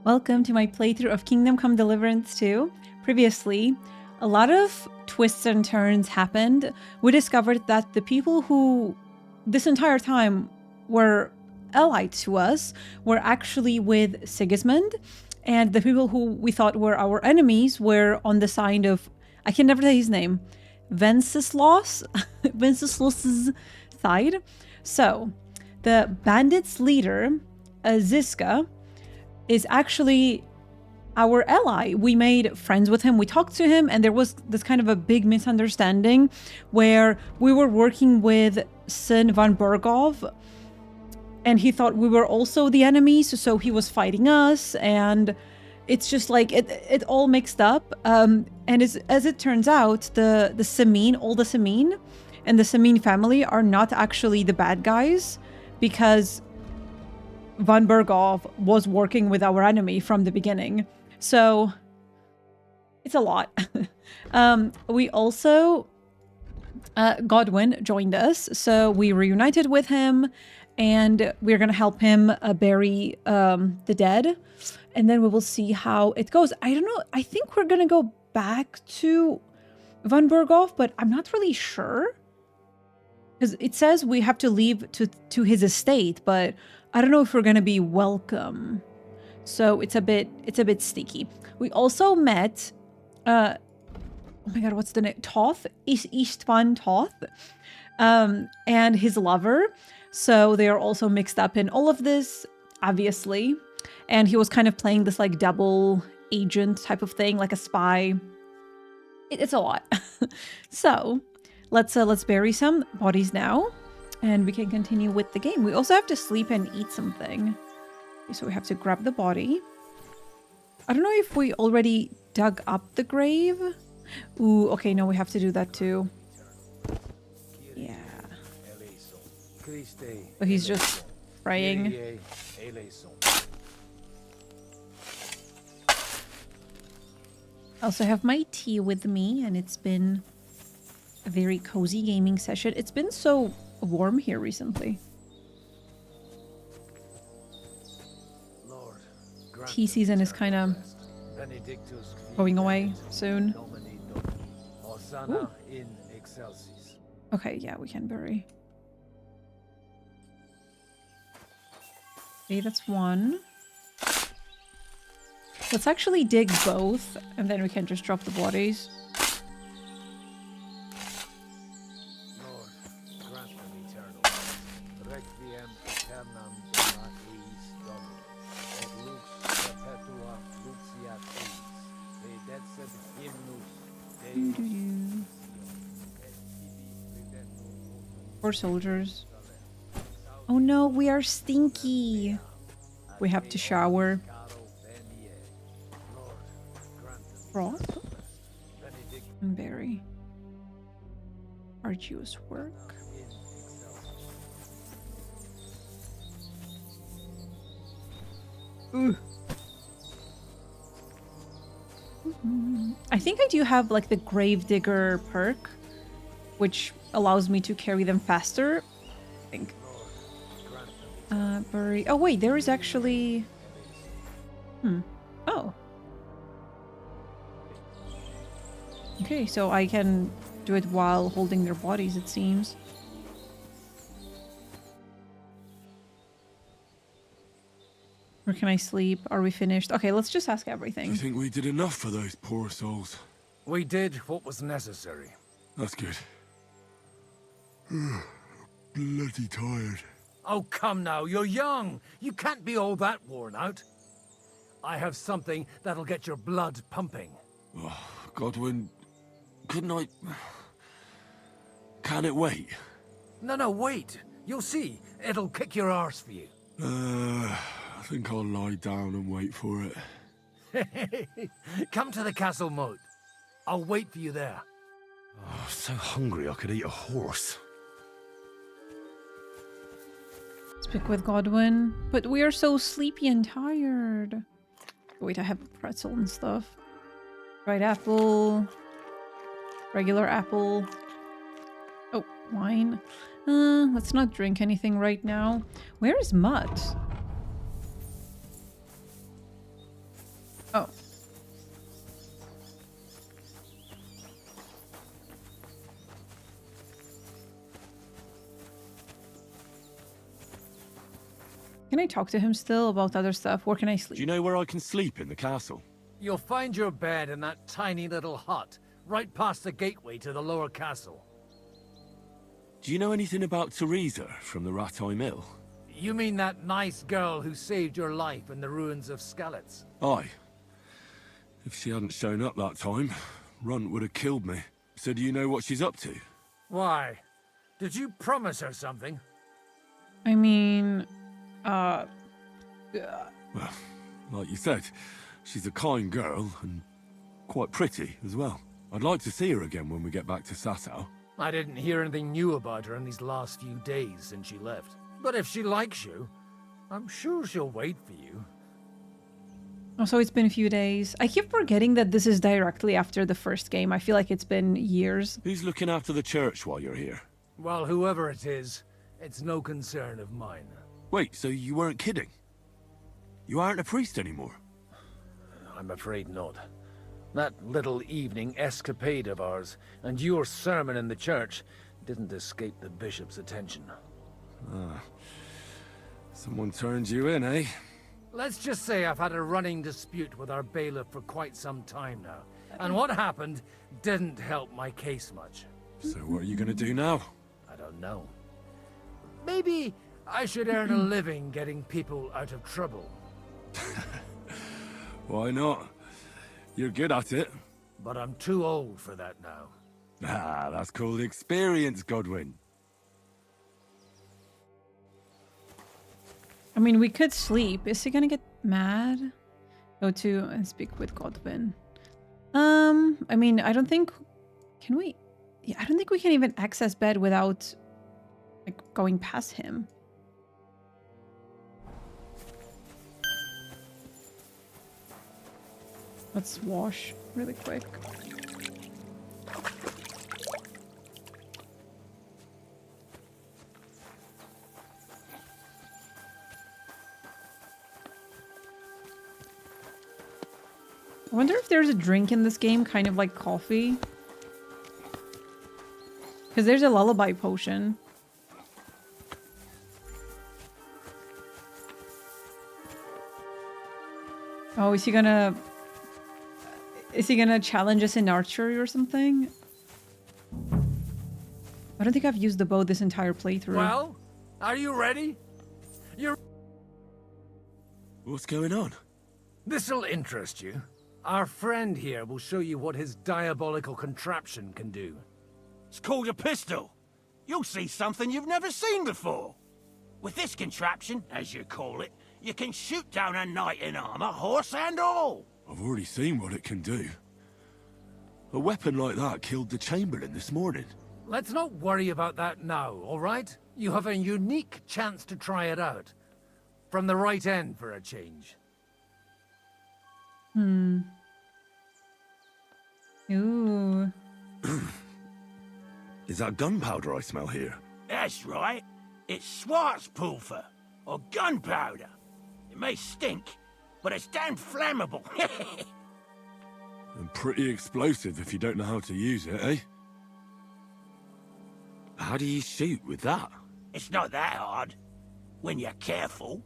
Welcome to my playthrough of Kingdom Come Deliverance II. Previously, a lot of twists and turns happened. We discovered that the people who this entire time were allied to us were actually with Sigismund, and the people who we thought were our enemies were on the side of, I can never say his name, Wenceslaus, Wenceslaus's side. So, the bandits' leader, Ziska, is actually our ally. We made friends with him, we talked to him, and there was this kind of a big misunderstanding where we were working with Sin van Burgov, and he thought we were also the enemies, so he was fighting us, and it's just like it all mixed up. And as it turns out, the Samin, all the Samin and the Samin family are not actually the bad guys, because Van Burgov was working with our enemy from the beginning. So it's a lot. We also, Godwin joined us, so we reunited with him, and we're gonna help him bury the dead, and then we will see how it goes. I don't know, I think we're gonna go back to Van Burgov, but I'm not really sure, because it says we have to leave to his estate, but I don't know if we're gonna be welcome. So it's a bit sticky. We also met oh my god, what's the name? Toth? Istvan Toth. And his lover. So they are also mixed up in all of this, obviously. And he was kind of playing this like double agent type of thing, like a spy. It's a lot. So let's bury some bodies now, and we can continue with the game. We also have to sleep and eat something. Okay, so we have to grab the body. I don't know if we already dug up the grave. Ooh, okay, no, we have to do that too. Yeah. So he's just praying. I also have my tea with me, and it's been a very cozy gaming session. It's been so warm here recently. Tea season is kind of going away soon. Ooh. Okay, yeah, we can bury. Okay, that's one. Let's actually dig both, and then we can just drop the bodies. Poor soldiers. Oh no, we are stinky. We have to shower. Broth and berry. Arduous work. Ooh. I think I do have like the Gravedigger perk, which allows me to carry them faster. I think. Bury. Oh wait, there is actually. Oh. Okay, so I can do it while holding their bodies, it seems. Where can I sleep? Are we finished? Okay, let's just ask everything. Do you think we did enough for those poor souls? We did what was necessary. That's good. Bloody tired. Oh, come now, you're young. You can't be all that worn out. I have something that'll get your blood pumping. Oh, Godwin, couldn't I... Can it wait? No, wait. You'll see. It'll kick your arse for you. I think I'll lie down and wait for it. Come to the castle moat. I'll wait for you there. Oh, so hungry I could eat a horse. Speak with Godwin, but we are so sleepy and tired. Wait, I have a pretzel and stuff. Dried apple. Regular apple. Oh, wine. Let's not drink anything right now. Where is Mutt? Oh. Can I talk to him still about other stuff? Where can I Do sleep? you know where I can sleep in the castle? You'll find your bed in that tiny little hut, right past the gateway to the lower castle. Do you know anything about Teresa from the Rattay Mill? You mean that nice girl who saved your life in the ruins of Skalitz? Aye. If she hadn't shown up that time, Runt would have killed me. So do you know what she's up to? Why? Did you promise her something? I mean, Well, like you said, she's a kind girl and quite pretty as well. I'd like to see her again when we get back to Sasau. I didn't hear anything new about her in these last few days since she left. But if she likes you, I'm sure she'll wait for you. oh, so it's been a few days. I keep forgetting that this is directly after the first game. I feel like it's been years. Who's looking after the church while you're here? Well, whoever it is, it's no concern of mine. Wait, so you weren't kidding? You aren't a priest anymore? I'm afraid not. That little evening escapade of ours, and your sermon in the church, didn't escape the bishop's attention. Ah. Someone turned you in, eh? Let's just say I've had a running dispute with our bailiff for quite some time now. And what happened didn't help my case much. So what are you gonna do now? I don't know. Maybe I should earn a living getting people out of trouble. Why not? You're good at it. But I'm too old for that now. Ah, that's called experience, Godwin. I mean, we could sleep. Is he gonna get mad? Go to and speak with Godwin. I mean, I don't think... Can we... Yeah, I don't think we can even access bed without, like, going past him. Let's wash really quick. I wonder if there's a drink in this game, kind of like coffee. Because there's a lullaby potion. Oh, is he gonna challenge us in archery or something? I don't think I've used the bow this entire playthrough. Well, are you ready? What's going on? This'll interest you. Our friend here will show you what his diabolical contraption can do. It's called a pistol. You'll see something you've never seen before. With this contraption, as you call it, you can shoot down a knight in armor, horse and all. I've already seen what it can do. A weapon like that killed the Chamberlain this morning. Let's not worry about that now, all right? You have a unique chance to try it out. From the right end for a change. Ooh. Is that gunpowder I smell here? That's right. It's Schwarzpulver, or gunpowder. It may stink, but it's damn flammable. And pretty explosive if you don't know how to use it, eh? How do you shoot with that? It's not that hard, when you're careful.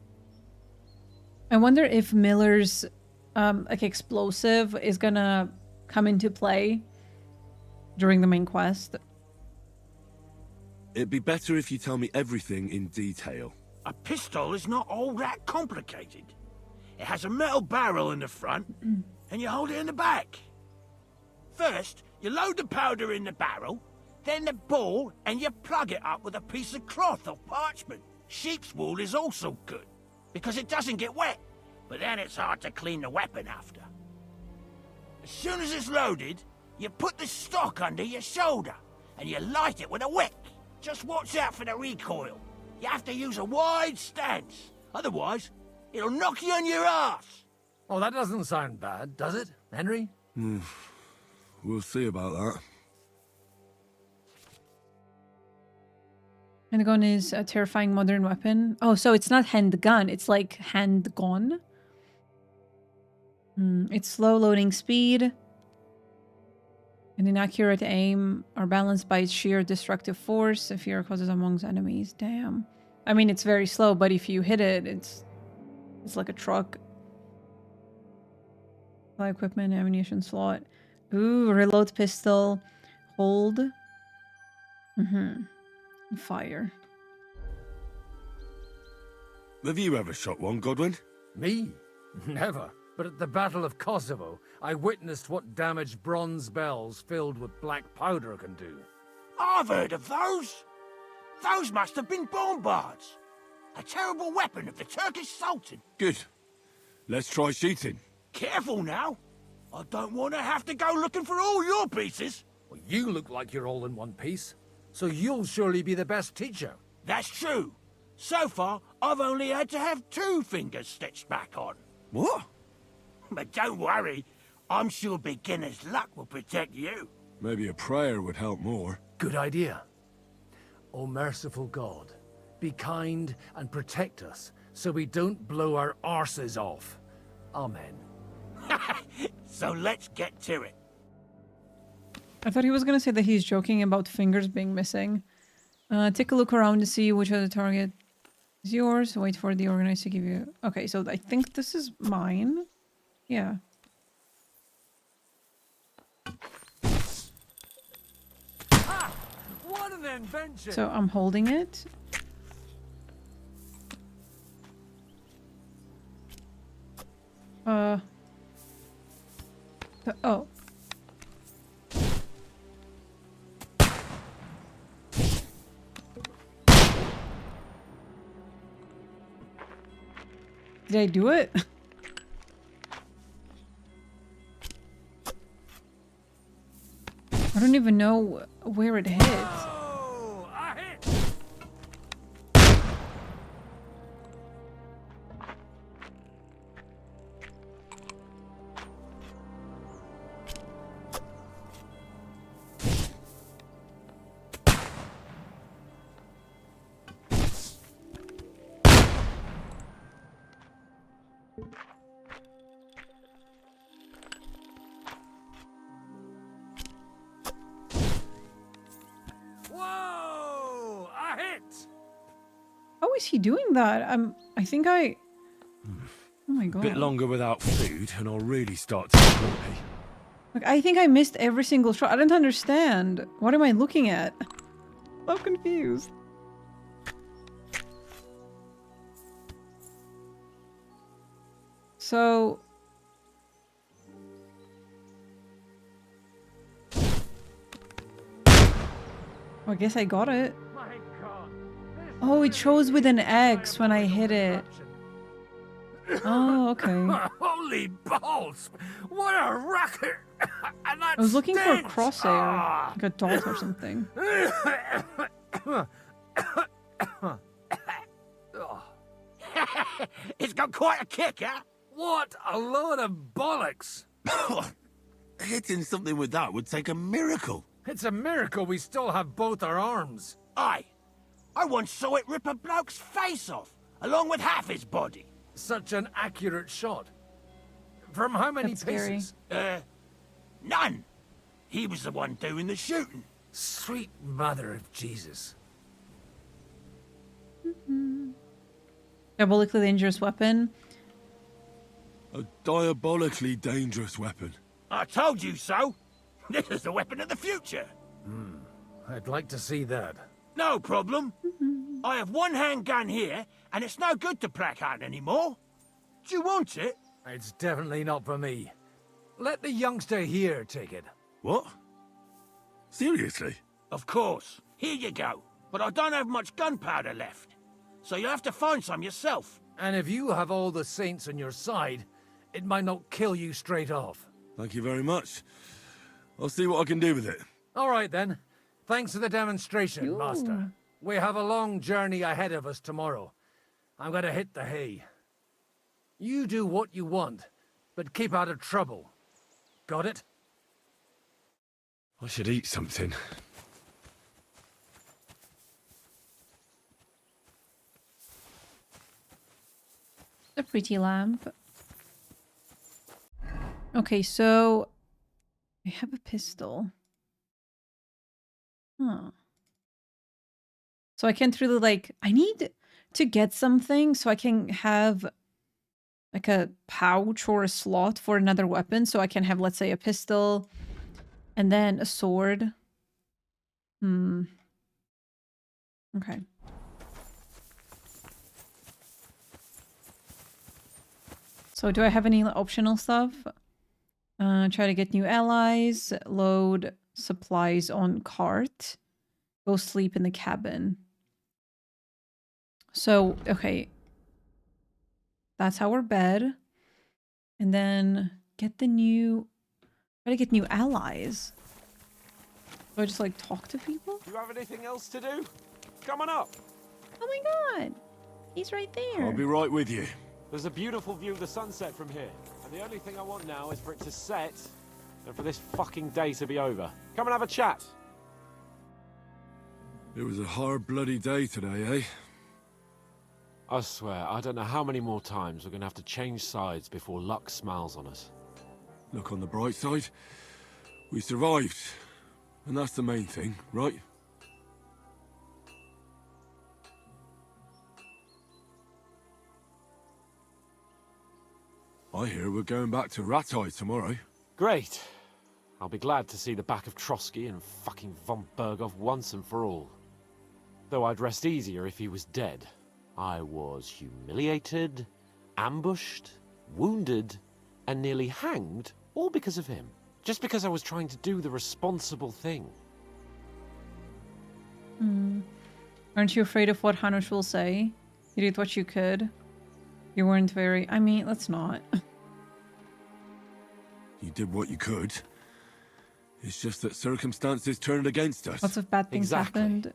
I wonder if Miller's like explosive is gonna come into play during the main quest. It'd be better if you tell me everything in detail. A pistol is not all that complicated. It has a metal barrel in the front, and you hold it in the back. First, you load the powder in the barrel, then the ball, and you plug it up with a piece of cloth or parchment. Sheep's wool is also good, because it doesn't get wet, but then it's hard to clean the weapon after. As soon as it's loaded, you put the stock under your shoulder, and you light it with a wick. Just watch out for the recoil. You have to use a wide stance, otherwise it'll knock you on your ass. Oh, that doesn't sound bad, does it, Henry? We'll see about that. Handgun is a terrifying modern weapon. Oh, so it's not handgun, it's like handgonne. Its slow loading speed and inaccurate aim are balanced by its sheer destructive force and fear causes amongst enemies. Damn. I mean, it's very slow, but if you hit it, it's like a truck. Supply equipment, ammunition slot. Ooh, reload pistol. Hold. Fire. Have you ever shot one, Godwin? Me? Never. But at the Battle of Kosovo, I witnessed what damage bronze bells filled with black powder can do. I've heard of those. Those must have been bombards. A terrible weapon of the Turkish Sultan. Good. Let's try shooting. Careful now. I don't want to have to go looking for all your pieces. Well, you look like you're all in one piece, so you'll surely be the best teacher. That's true. So far, I've only had to have 2 fingers stitched back on. What? But don't worry. I'm sure beginner's luck will protect you. Maybe a prayer would help more. Good idea. O merciful God, be kind and protect us so we don't blow our arses off. Amen. So let's get to it. I thought he was going to say that he's joking about fingers being missing. Take a look around to see which other target is yours. Wait for the organizer to give you... Okay, so I think this is mine. Yeah. Ah, what an invention! So I'm holding it. Oh. Did I do it? I don't even know where it hit. Oh, I hit! Whoa! I hit! How is he doing that? I think I... Oh my god. Bit longer without food, and I'll really start to get grumpy. Like, I think I missed every single shot. I don't understand. What am I looking at? I'm confused. So... I guess I got it. My God. Oh, it shows with an X when I hit it. Oh, okay. Holy balls! What a rocket! And that I was looking for a stench! crosshair, Ah! like a dot or something. It's got quite a kick, huh? What a load of bollocks! Hitting something with that would take a miracle. It's a miracle we still have both our arms. Aye. I once saw it rip a bloke's face off, along with half his body. Such an accurate shot. From how many That's scary. paces? None. He was the one doing the shooting. Sweet mother of Jesus. Diabolically dangerous weapon. A diabolically dangerous weapon. I told you so. This is the weapon of the future. I'd like to see that. No problem. I have one handgun here, and it's no good to placard anymore. Do you want it? It's definitely not for me. Let the youngster here take it. What? Seriously? Of course. Here you go. But I don't have much gunpowder left. So you'll have to find some yourself. And if you have all the saints on your side, it might not kill you straight off. Thank you very much. I'll see what I can do with it. All right, then. Thanks for the demonstration, Ooh. Master. We have a long journey ahead of us tomorrow. I'm gonna hit the hay. You do what you want, but keep out of trouble. Got it? I should eat something. A pretty lamp. Okay, so I have a pistol. Huh. So I can't really like, I need to get something so I can have like a pouch or a slot for another weapon. So I can have, let's say, a pistol and then a sword. Okay. So do I have any optional stuff? Try to get new allies, load supplies on cart, go sleep in the cabin. So, okay. That's our bed. And then try to get new allies. Do I just like talk to people? Do you have anything else to do? Come on up. Oh my god. He's right there. I'll be right with you. There's a beautiful view of the sunset from here. And the only thing I want now is for it to set and for this fucking day to be over. Come and have a chat. It was a hard bloody day today, eh? I swear, I don't know how many more times we're gonna have to change sides before luck smiles on us. Look on the bright side. We survived. And that's the main thing, right? I hear we're going back to Ratai tomorrow. Great. I'll be glad to see the back of Trotsky and fucking von Berghoff once and for all. Though I'd rest easier if he was dead. I was humiliated, ambushed, wounded, and nearly hanged, all because of him. Just because I was trying to do the responsible thing. Aren't you afraid of what Hanush will say? You did what you could. You weren't very... I mean, let's not. You did what you could. It's just that circumstances turned against us. Lots of bad things Exactly. happened.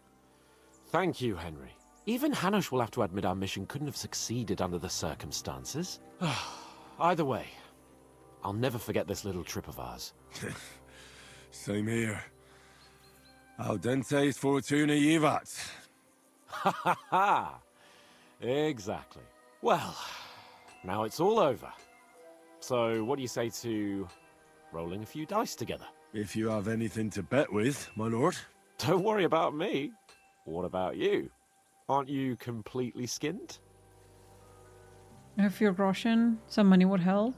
Thank you, Henry. Even Hanush will have to admit our mission couldn't have succeeded under the circumstances. Either way, I'll never forget this little trip of ours. Same here. Al dentes fortuna jivat. Ha ha ha! Exactly. Well, now it's all over. So, what do you say to rolling a few dice together? If you have anything to bet with, my lord. Don't worry about me. What about you? Aren't you completely skinned? If you're Russian, some money would help.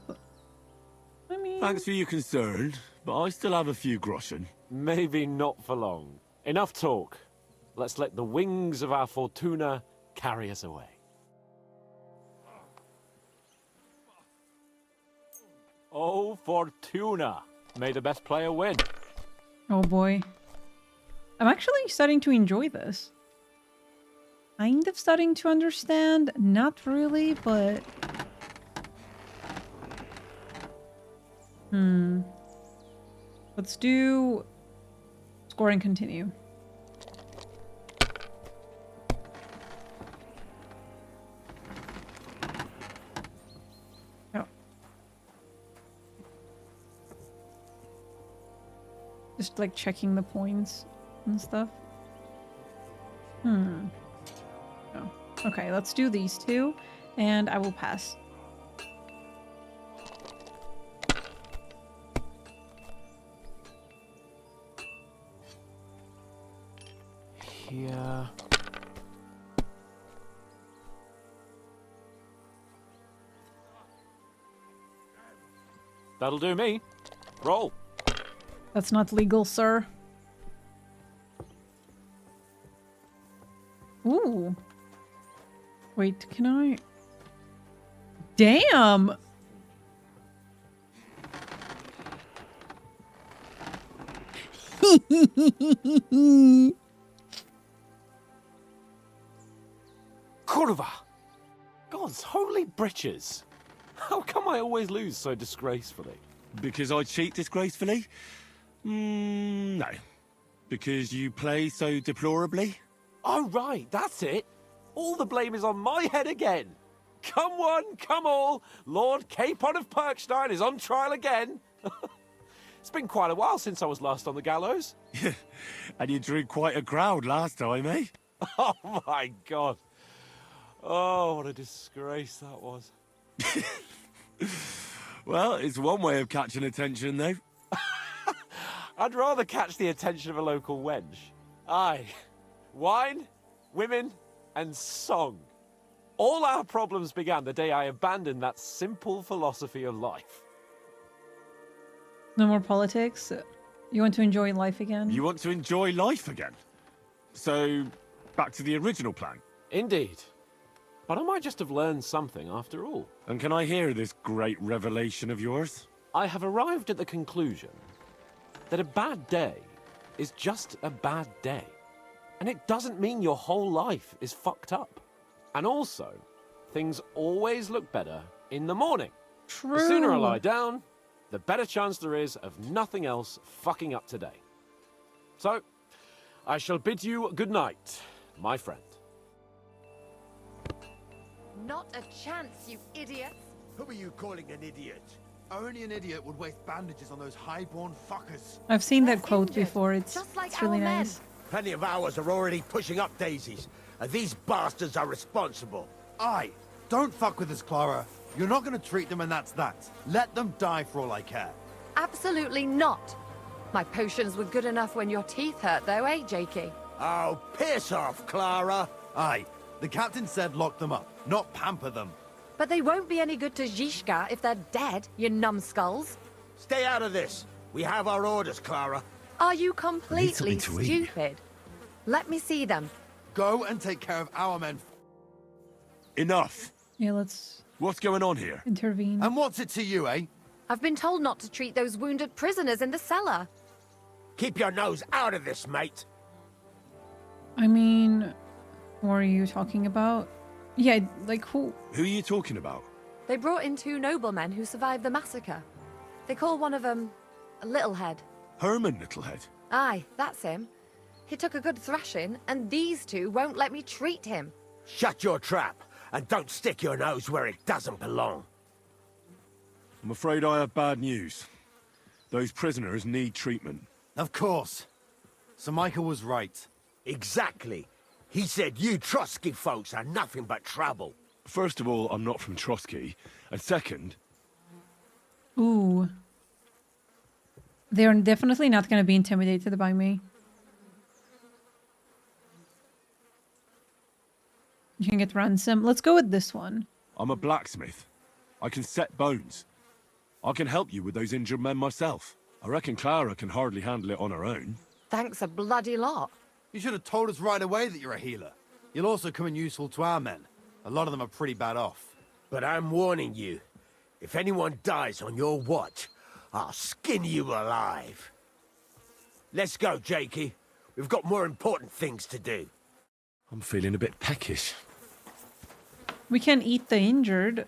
I mean... Thanks for your concern, but I still have a few groschen. Maybe not for long. Enough talk. Let's let the wings of our Fortuna carry us away. Oh, Fortuna! May the best player win. Oh boy. I'm actually starting to enjoy this. Kind of starting to understand. Not really, but... Let's do... score and continue. Oh. Just like checking the points and stuff. Oh. Okay, let's do these two, and I will pass. Here. That'll do me. Roll. That's not legal, sir. Ooh. Wait, can I... Damn! Kurva! God's holy britches! How come I always lose so disgracefully? Because I cheat disgracefully? No. Because you play so deplorably? Oh, right, that's it. All the blame is on my head again. Come one, come all. Lord Capon of Perkstein is on trial again. It's been quite a while since I was last on the gallows. And you drew quite a crowd last time, eh? Oh, my God. Oh, what a disgrace that was. Well, it's one way of catching attention, though. I'd rather catch the attention of a local wench. Aye. Wine, women, and song. All our problems began the day I abandoned that simple philosophy of life. No more politics. You want to enjoy life again? You want to enjoy life again? So, back to the original plan. Indeed. But I might just have learned something after all. And can I hear this great revelation of yours? I have arrived at the conclusion that a bad day is just a bad day. And it doesn't mean your whole life is fucked up. And also, things always look better in the morning. True. The sooner I lie down, the better chance there is of nothing else fucking up today. So, I shall bid you good night, my friend. Not a chance, you idiots. Who are you calling an idiot? Only an idiot would waste bandages on those high-born fuckers. I've seen that They're quote injured, before. It's just like really our men. nice. Plenty of ours are already pushing up daisies, and these bastards are responsible. Aye, don't fuck with us, Clara. You're not gonna treat them and that's that. Let them die for all I care. Absolutely not. My potions were good enough when your teeth hurt, though, eh, Jakey? Oh, piss off, Clara. Aye, the captain said lock them up, not pamper them. But they won't be any good to Zizka if they're dead, you numbskulls. Stay out of this. We have our orders, Clara. Are you completely to eat. stupid? Let me see them. Go and take care of our men. Enough. Yeah, let's What's going on here? intervene. And what's it to you, eh? I've been told not to treat those wounded prisoners in the cellar. Keep your nose out of this, mate. I mean, what are you talking about? Yeah, like who? Who are you talking about? They brought in 2 noblemen who survived the massacre. They call one of them Littlehead. Herman Littlehead. Aye, that's him. He took a good thrashing, and these 2 won't let me treat him. Shut your trap, and don't stick your nose where it doesn't belong. I'm afraid I have bad news. Those prisoners need treatment. Of course. Sir Michael was right. Exactly. He said you Trotsky folks are nothing but trouble. First of all, I'm not from Trotsky. And second, Ooh. They're definitely not going to be intimidated by me. You can get ransom. Let's go with this one. I'm a blacksmith. I can set bones. I can help you with those injured men myself. I reckon Clara can hardly handle it on her own. Thanks a bloody lot. You should have told us right away that you're a healer. You'll also come in useful to our men. A lot of them are pretty bad off. But I'm warning you, if anyone dies on your watch, I'll skin you alive. Let's go, Jakey. We've got more important things to do. I'm feeling a bit peckish. We can eat the injured.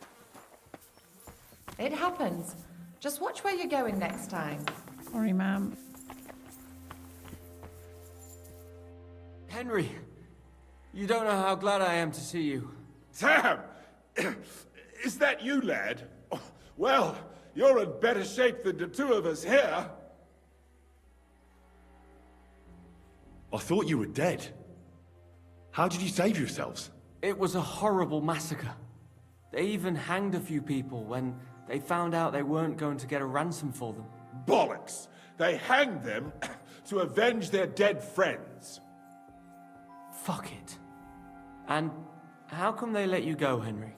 It happens. Just watch where you're going next time. Sorry, ma'am. Henry, you don't know how glad I am to see you. Sam! Is that you, lad? Oh, well, you're in better shape than the 2 of us here. I thought you were dead. How did you save yourselves? It was a horrible massacre. They even hanged a few people when they found out they weren't going to get a ransom for them. Bollocks! They hanged them to avenge their dead friends. Fuck it. And how come they let you go, Henry?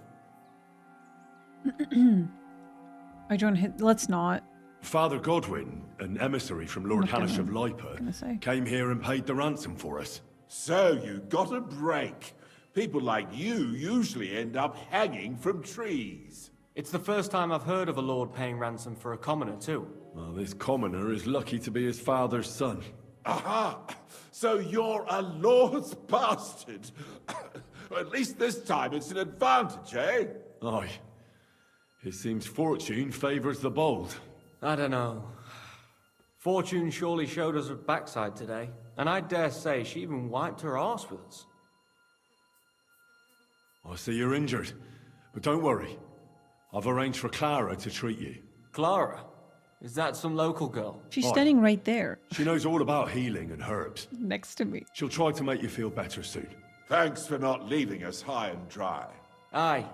I don't hit. Let's not. Father Godwin, an emissary from Lord Not gonna- Hannish of gonna say. Lipa, came here and paid the ransom for us. So you got a break. People like you usually end up hanging from trees. It's the first time I've heard of a lord paying ransom for a commoner, too. Well, this commoner is lucky to be his father's son. Aha! So you're a lord's bastard. At least this time it's an advantage, eh? Aye. It seems fortune favours the bold. I don't know. Fortune surely showed us her backside today, and I dare say she even wiped her arse with us. I see you're injured, but don't worry. I've arranged for Clara to treat you. Clara? Is that some local girl? She's Aye. standing right there, She knows all about healing and herbs. next to me. She'll try to make you feel better soon. Thanks for not leaving us high and dry. Aye.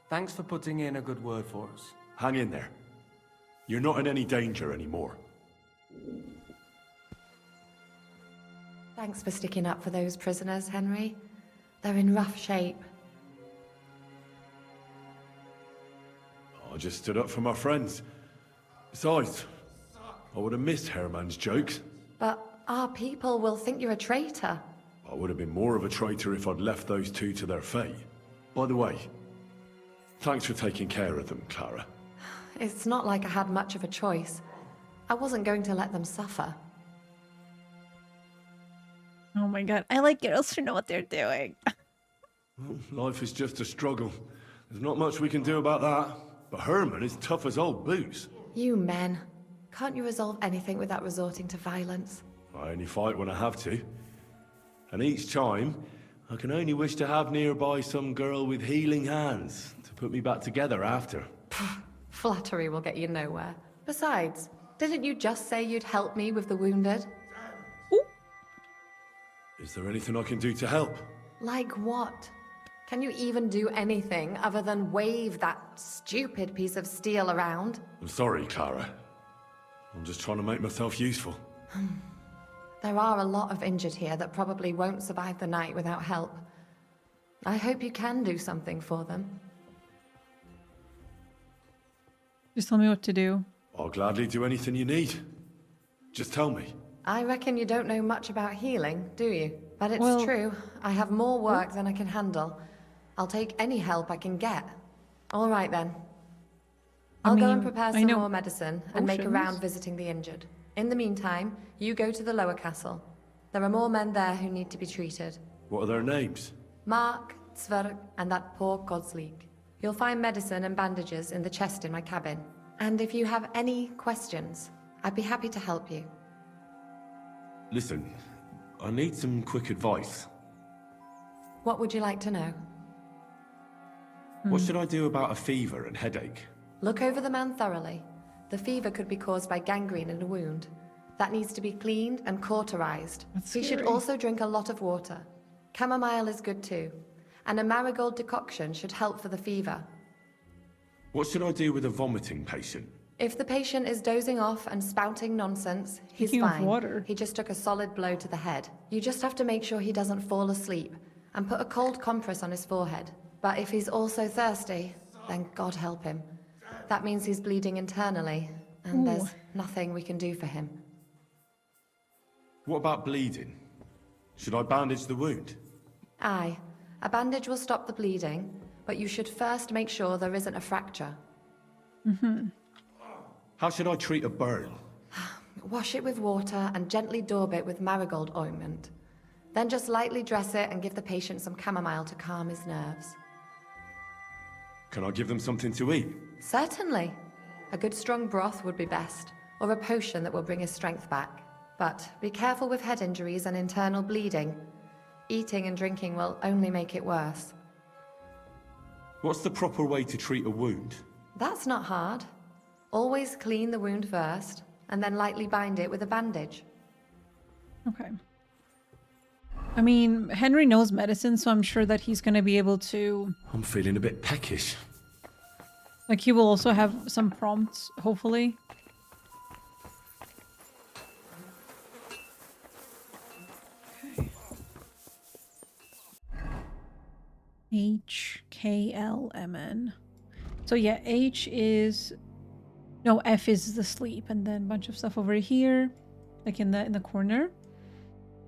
Thanks for putting in a good word for us. Hang in there. You're not in any danger anymore. Thanks for sticking up for those prisoners, Henry. They're in rough shape. I just stood up for my friends. Besides, I would have missed Herman's jokes. But our people will think you're a traitor. I would have been more of a traitor if I'd left those two to their fate. By the way, thanks for taking care of them, Clara. It's not like I had much of a choice. I wasn't going to let them suffer. Oh my god, I like girls who know what they're doing. Life is just a struggle. There's not much we can do about that. But Herman is tough as old boots. You men. Can't you resolve anything without resorting to violence? I only fight when I have to. And each time, I can only wish to have nearby some girl with healing hands to put me back together after. Flattery will get you nowhere. Besides, didn't you just say you'd help me with the wounded? Is there anything I can do to help? Like what? Can you even do anything other than wave that stupid piece of steel around? I'm sorry, Clara. I'm just trying to make myself useful. There are a lot of injured here that probably won't survive the night without help. I hope you can do something for them. Just tell me what to do. I'll gladly do anything you need. Just tell me. I reckon you don't know much about healing, do you? But it's Well- true. I have more work than I can handle. I'll take any help I can get. All right then. I'll go and prepare I some know more medicine and make a potions. round visiting the injured. In the meantime, you go to the lower castle. There are more men there who need to be treated. What are their names? Mark, Zverg, and that poor Godsleek. You'll find medicine and bandages in the chest in my cabin. And if you have any questions, I'd be happy to help you. Listen, I need some quick advice. What would you like to know? What should I do about a fever and headache? Look over the man thoroughly. The fever could be caused by gangrene in a wound. That needs to be cleaned and cauterized. That's He should scary. also drink a lot of water. Chamomile is good too. And a marigold decoction should help for the fever. What should I do with a vomiting patient? If the patient is dozing off and spouting nonsense, he's Speaking of fine. water. He just took a solid blow to the head. You just have to make sure he doesn't fall asleep and put a cold compress on his forehead. But if he's also thirsty, then God help him. That means he's bleeding internally, and Ooh. there's nothing we can do for him. What about bleeding? Should I bandage the wound? Aye, a bandage will stop the bleeding, but you should first make sure there isn't a fracture. How should I treat a burn? Wash it with water and gently daub it with marigold ointment. Then just lightly dress it and give the patient some chamomile to calm his nerves. Can I give them something to eat? Certainly. A good strong broth would be best, or a potion that will bring his strength back. But be careful with head injuries and internal bleeding. Eating and drinking will only make it worse. What's the proper way to treat a wound? That's not hard. Always clean the wound first, and then lightly bind it with a bandage. Okay. I mean, Henry knows medicine, so I'm sure that he's going to be able to... I'm feeling a bit peckish. Like, he will also have some prompts, hopefully. Okay. HKLMN. So yeah, H is... No, F is the sleep, and then a bunch of stuff over here, like in the corner.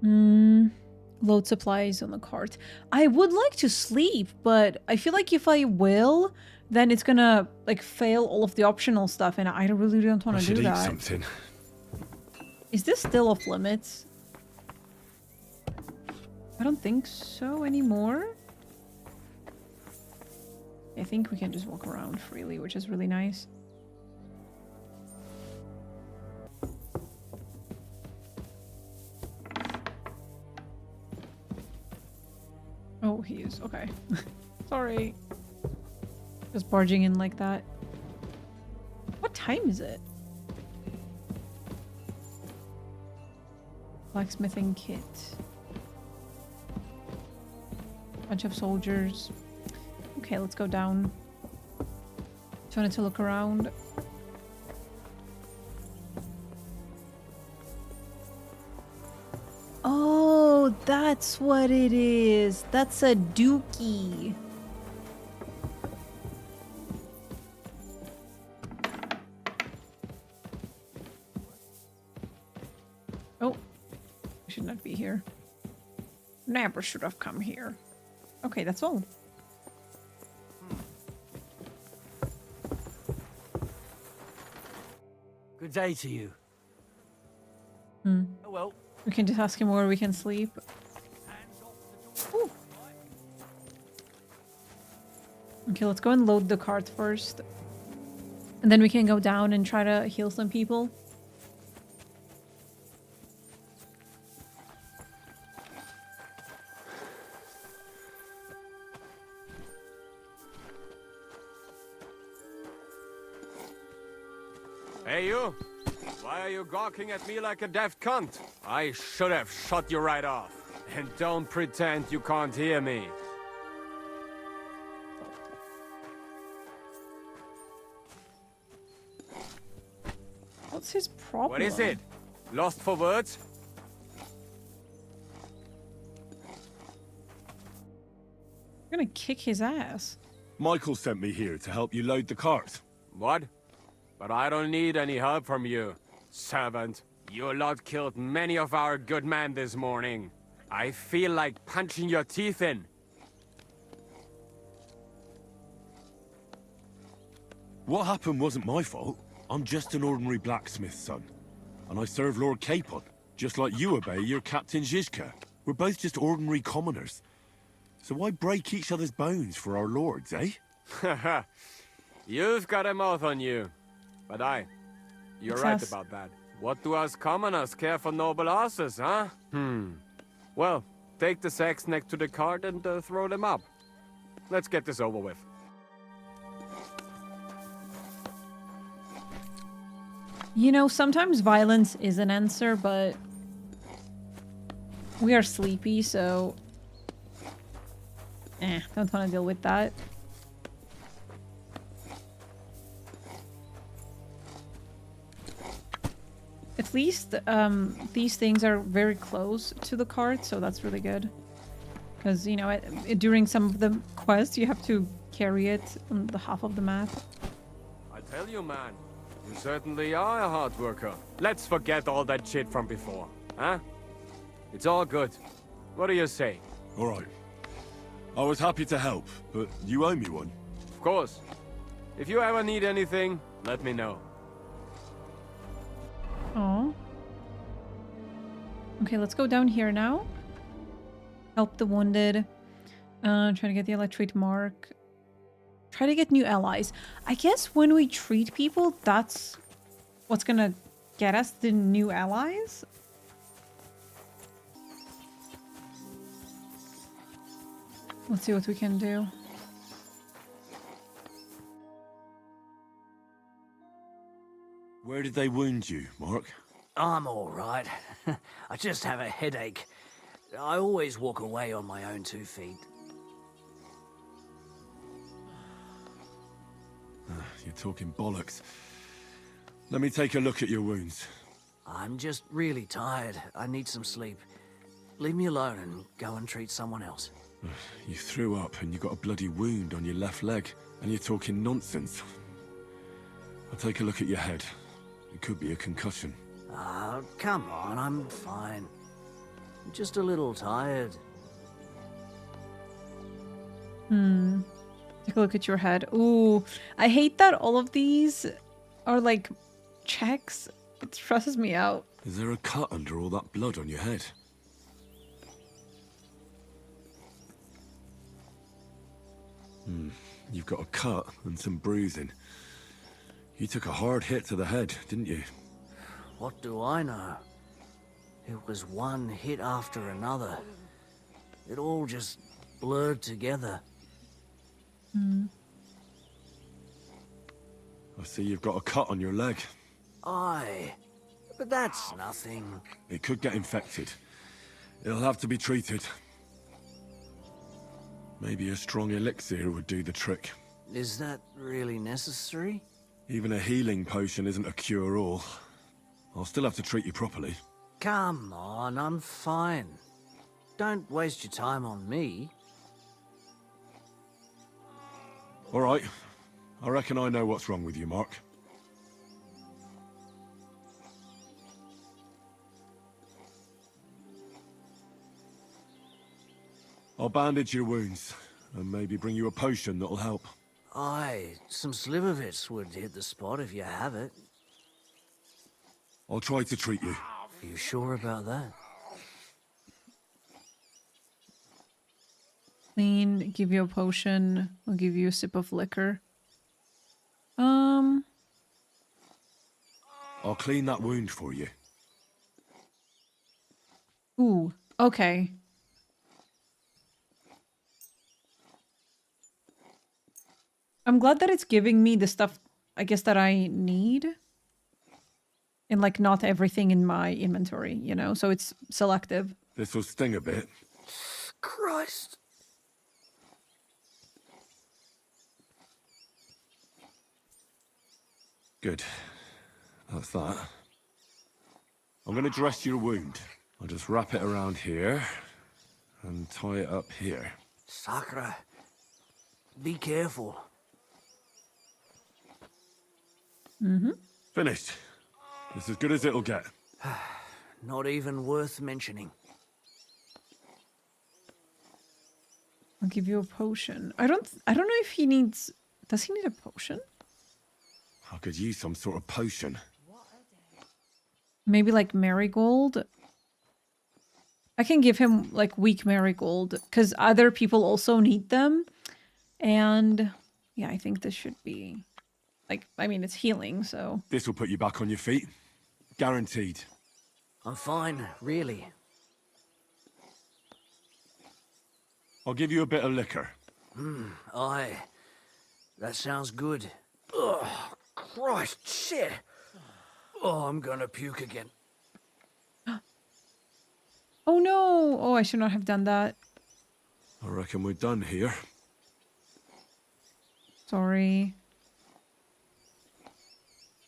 Load supplies on the cart. I would like to sleep, but I feel like if I will, then it's gonna like fail all of the optional stuff, and I really don't want I to should do eat that. something. Is this still off limits? I don't think so anymore. I think we can just walk around freely, which is really nice. Oh, he is. Okay. Sorry. Just barging in like that. What time is it? Blacksmithing kit. Bunch of soldiers. Okay, let's go down. Just wanted to look around. That's what it is. That's a dookie. Oh, I should not be here. Never should have come here. Okay, that's all. Good day to you. Hmm. Oh well. We can just ask him where we can sleep. Ooh. Okay, let's go and load the cart first. And then we can go down and try to heal some people. Hey, you! Why are you gawking at me like a daft cunt? I should have shot you right off. And don't pretend you can't hear me. What's his problem? What is it? Lost for words? I'm gonna kick his ass. Michael sent me here to help you load the cart. What? But I don't need any help from you, servant. Your lot killed many of our good men this morning. I feel like punching your teeth in. What happened wasn't my fault. I'm just an ordinary blacksmith's son. And I serve Lord Capon, just like you obey your Captain Zizka. We're both just ordinary commoners. So why break each other's bones for our lords, eh? Haha. You've got a mouth on you. But you're right about that. What do us commoners care for noble asses, huh? Well, take the sacks next to the cart and throw them up. Let's get this over with. You know, sometimes violence is an answer, but we are sleepy, so don't want to deal with that. At least these things are very close to the cart, so that's really good. Because, you know, during some of the quests, you have to carry it on the half of the map. I tell you, man, you certainly are a hard worker. Let's forget all that shit from before, huh? It's all good. What do you say? All right. I was happy to help, but you owe me one. Of course. If you ever need anything, let me know. Oh. Okay, let's go down here now. Help the wounded. Try to get the electorate mark. Try to get new allies. I guess when we treat people, that's what's gonna get us the new allies. Let's see what we can do. Where did they wound you, Mark? I'm all right. I just have a headache. I always walk away on my own 2 feet. You're talking bollocks. Let me take a look at your wounds. I'm just really tired. I need some sleep. Leave me alone and go and treat someone else. You threw up and you got a bloody wound on your left leg, and you're talking nonsense. I'll take a look at your head. It could be a concussion. Come on, I'm fine. I'm just a little tired. Take a look at your head. Ooh, I hate that all of these are like checks. It stresses me out. Is there a cut under all that blood on your head? You've got a cut and some bruising. You took a hard hit to the head, didn't you? What do I know? It was one hit after another. It all just blurred together. I see you've got a cut on your leg. Aye, but that's nothing. It could get infected. It'll have to be treated. Maybe a strong elixir would do the trick. Is that really necessary? Even a healing potion isn't a cure-all. I'll still have to treat you properly. Come on, I'm fine. don't waste your time on me. All right. I reckon I know what's wrong with you, Mark. I'll bandage your wounds, and maybe bring you a potion that'll help. Aye, some slivovitz would hit the spot if you have it. I'll try to treat you. You sure about that? Clean, give you a potion. I'll give you a sip of liquor. I'll clean that wound for you. Ooh, okay. I'm glad that it's giving me the stuff, I guess, that I need. And, like, not everything in my inventory, you know? So it's selective. This will sting a bit. Christ. Good. That's that. I'm going to dress your wound. I'll just wrap it around here and tie it up here. Sakra. Be careful. Finished. It's as good as it'll get. Not even worth mentioning. I'll give you a potion. I don't know if he needs... Does he need a potion? I could use some sort of potion. Maybe like marigold? I can give him like weak marigold because other people also need them. And yeah, I think this should be like, I mean, it's healing, so. This will put you back on your feet. Guaranteed. I'm fine, really. I'll give you a bit of liquor. Aye. That sounds good. Ugh, Christ, shit. Oh, I'm gonna puke again. Oh no! Oh, I should not have done that. I reckon we're done here. Sorry.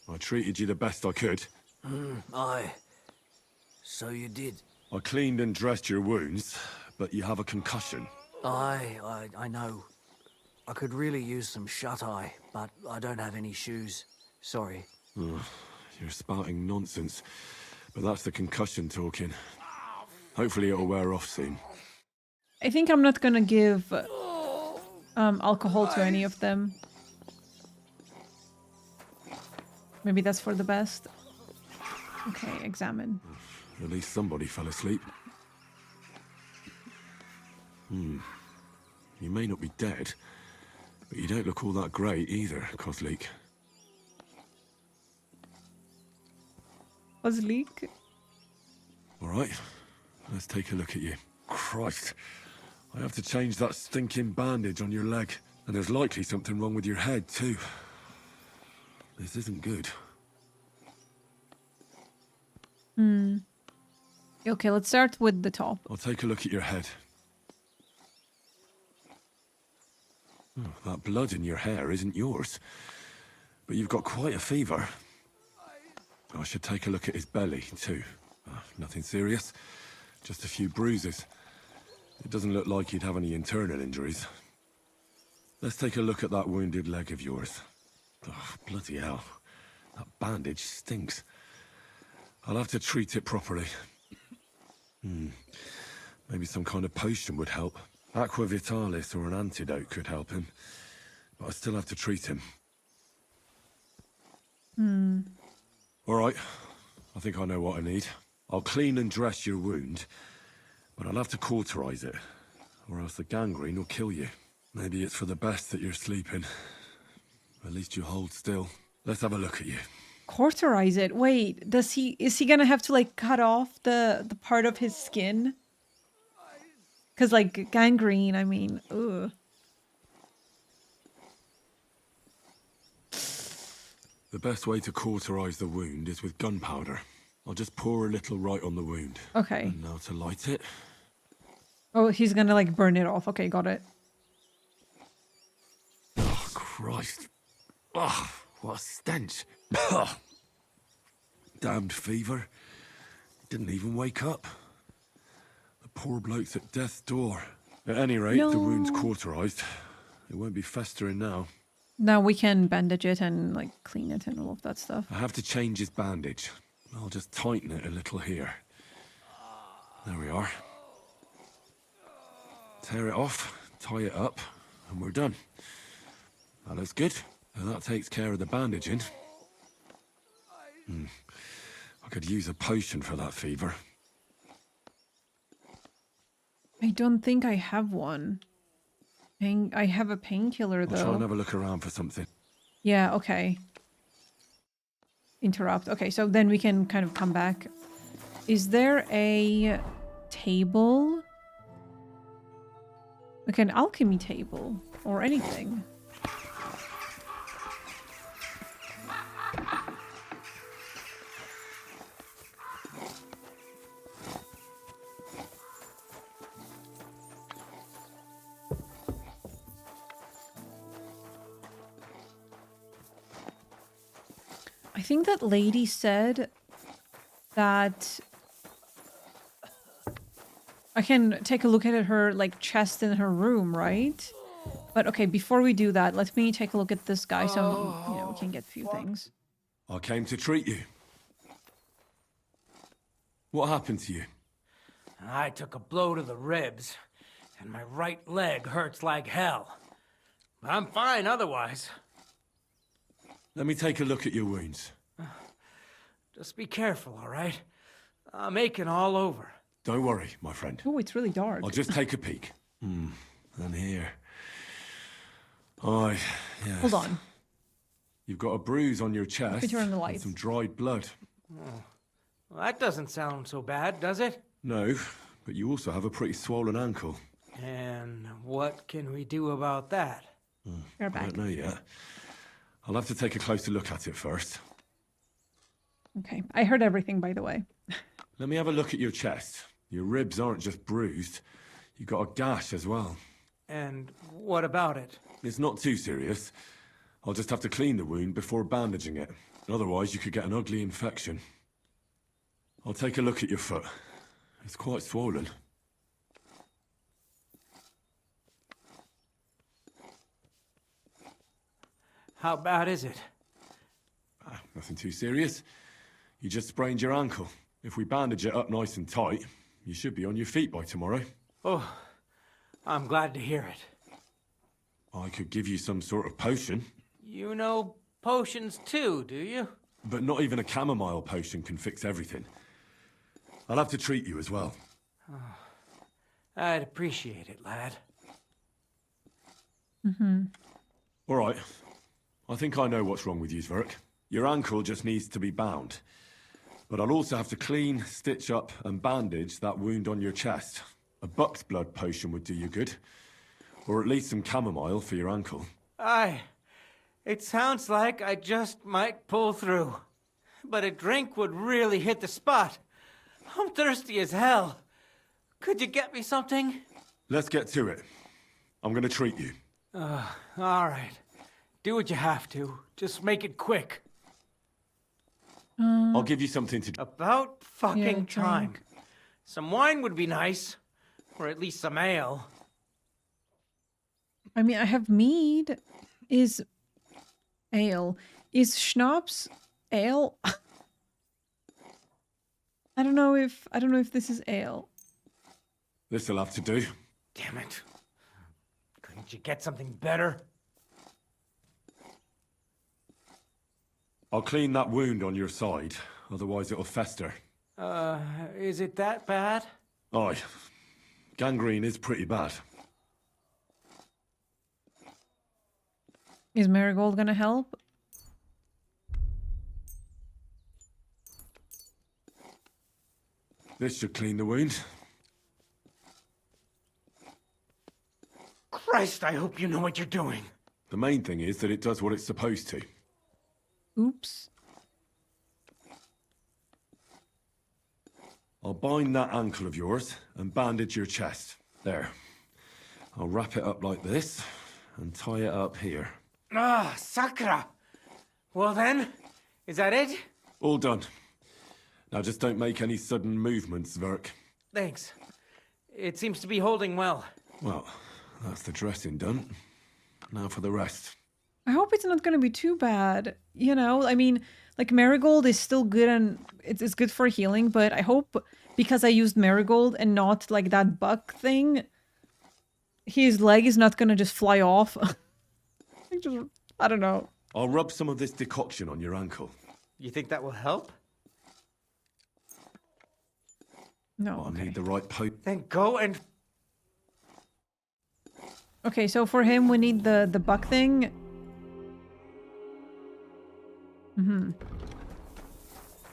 I treated you the best I could. Aye. So you did. I cleaned and dressed your wounds, but you have a concussion. Aye, I know. I could really use some shut-eye, but I don't have any shoes. Sorry. You're spouting nonsense, but that's the concussion talking. Hopefully it'll wear off soon. I think I'm not gonna give alcohol to any of them. Maybe that's for the best. Okay, examine. At least somebody fell asleep. You may not be dead, but you don't look all that great either, Kozlik. Kozlik? All right, let's take a look at you. Christ, I have to change that stinking bandage on your leg. And there's likely something wrong with your head, too. This isn't good. Okay, let's start with the top. I'll take a look at your head. Oh, that blood in your hair isn't yours. But you've got quite a fever. I should take a look at his belly, too. Nothing serious. Just a few bruises. It doesn't look like he'd have any internal injuries. Let's take a look at that wounded leg of yours. Oh, bloody hell. That bandage stinks. I'll have to treat it properly. Maybe some kind of potion would help. Aqua Vitalis or an antidote could help him. But I still have to treat him. All right. I think I know what I need. I'll clean and dress your wound, but I'll have to cauterize it, or else the gangrene will kill you. Maybe it's for the best that you're sleeping. At least you hold still. Let's have a look at you. Cauterize it? Wait, is he gonna have to like cut off the part of his skin? Cause like gangrene, I mean, ugh. The best way to cauterize the wound is with gunpowder. I'll just pour a little right on the wound. Okay. And now to light it. Oh, he's gonna like burn it off. Okay, got it. Oh, Christ. Oh, what a stench. Oh. Damned fever. Didn't even wake up. The Poor bloke's at death's door. At any rate, the wound's cauterized. It won't be festering now. Now we can bandage it and like clean it and all of that stuff. I have to change his bandage. I'll just tighten it a little here. There we are. Tear it off, tie it up, and we're done. That looks good. And that takes care of the bandaging. I could use a potion for that fever. I don't think I have one. I have a painkiller though. I'll try and have a look around for something. Yeah, okay. Interrupt. Okay, so then we can kind of come back. Is there a table? Like an alchemy table or anything? I think that lady said that I can take a look at her like chest in her room, right? But okay, before we do that, let me take a look at this guy so you know we can get a few things. I came to treat you. What happened to you? I took a blow to the ribs, and my right leg hurts like hell. But I'm fine otherwise. Let me take a look at your wounds. Just be careful, all right? I'm aching all over. Don't worry, my friend. Oh, it's really dark. I'll just take a peek. And here. Aye, yes. Hold on. You've got a bruise on your chest Put you on the and lights. some dried blood. Well, that doesn't sound so bad, does it? No, but you also have a pretty swollen ankle. And what can we do about that? You're I back. don't know yet. I'll have to take a closer look at it first. Okay, I heard everything, by the way. Let me have a look at your chest. Your ribs aren't just bruised. You've got a gash as well. And what about it? It's not too serious. I'll just have to clean the wound before bandaging it. Otherwise, you could get an ugly infection. I'll take a look at your foot. It's quite swollen. How bad is it? Nothing too serious. You just sprained your ankle. If we bandage it up nice and tight, you should be on your feet by tomorrow. Oh, I'm glad to hear it. I could give you some sort of potion. You know potions too, do you? But not even a chamomile potion can fix everything. I'll have to treat you as well. I'd appreciate it, lad. All right. I think I know what's wrong with you, Zverk. Your ankle just needs to be bound. But I'll also have to clean, stitch up, and bandage that wound on your chest. A buck's blood potion would do you good. Or at least some chamomile for your ankle. It sounds like I just might pull through. But a drink would really hit the spot. I'm thirsty as hell. Could you get me something? Let's get to it. I'm gonna treat you. All right. Do what you have to. Just make it quick. I'll give you something to do. About fucking Yeah, time. drink. Some wine would be nice. Or at least some ale. I mean, I have mead. Is ale. Is schnapps ale? I don't know if this is ale. This'll have to do. Damn it. Couldn't you get something better? I'll clean that wound on your side, otherwise it'll fester. Is it that bad? Aye. Gangrene is pretty bad. Is Marigold gonna help? This should clean the wound. Christ, I hope you know what you're doing. The main thing is that it does what it's supposed to. Oops. I'll bind that ankle of yours and bandage your chest. There. I'll wrap it up like this and tie it up here. Sakra! Well then, is that it? All done. Now just don't make any sudden movements, Verk. Thanks. It seems to be holding well. Well, that's the dressing done. Now for the rest. I hope it's not going to be too bad. You know, I mean, like marigold is still good and it's good for healing, but I hope because I used marigold and not like that buck thing, his leg is not going to just fly off. I don't know. I'll rub some of this decoction on your ankle. You think that will help? No. I'll need the right poke. Then go and... Okay, so for him, we need the buck thing.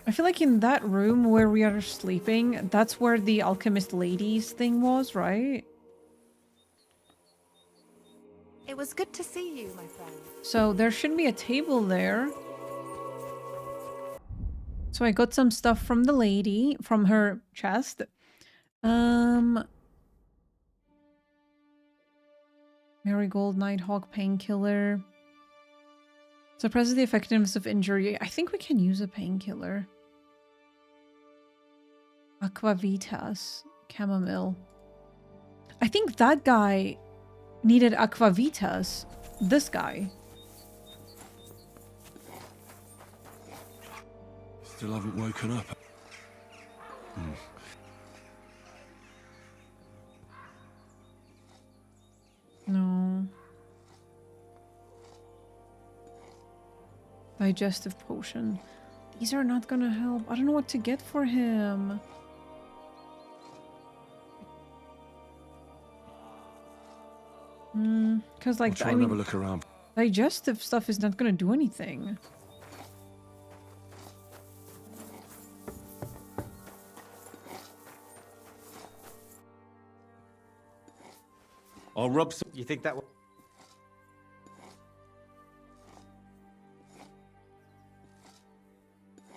I feel like in that room where we are sleeping, that's where the alchemist ladies thing was, right? It was good to see you, my friend. So there should be a table there. So I got some stuff from the lady, from her chest. Marigold, Nighthawk, painkiller. Suppresses the effectiveness of injury. I think we can use a painkiller. Aquavitas, chamomile. I think that guy needed aquavitas. This guy. Still haven't woken up. No. Digestive potion. These are not gonna help. I don't know what to get for him. Because like I'll try and have a look around. digestive stuff is not gonna do anything. I'll rub some. You think that will...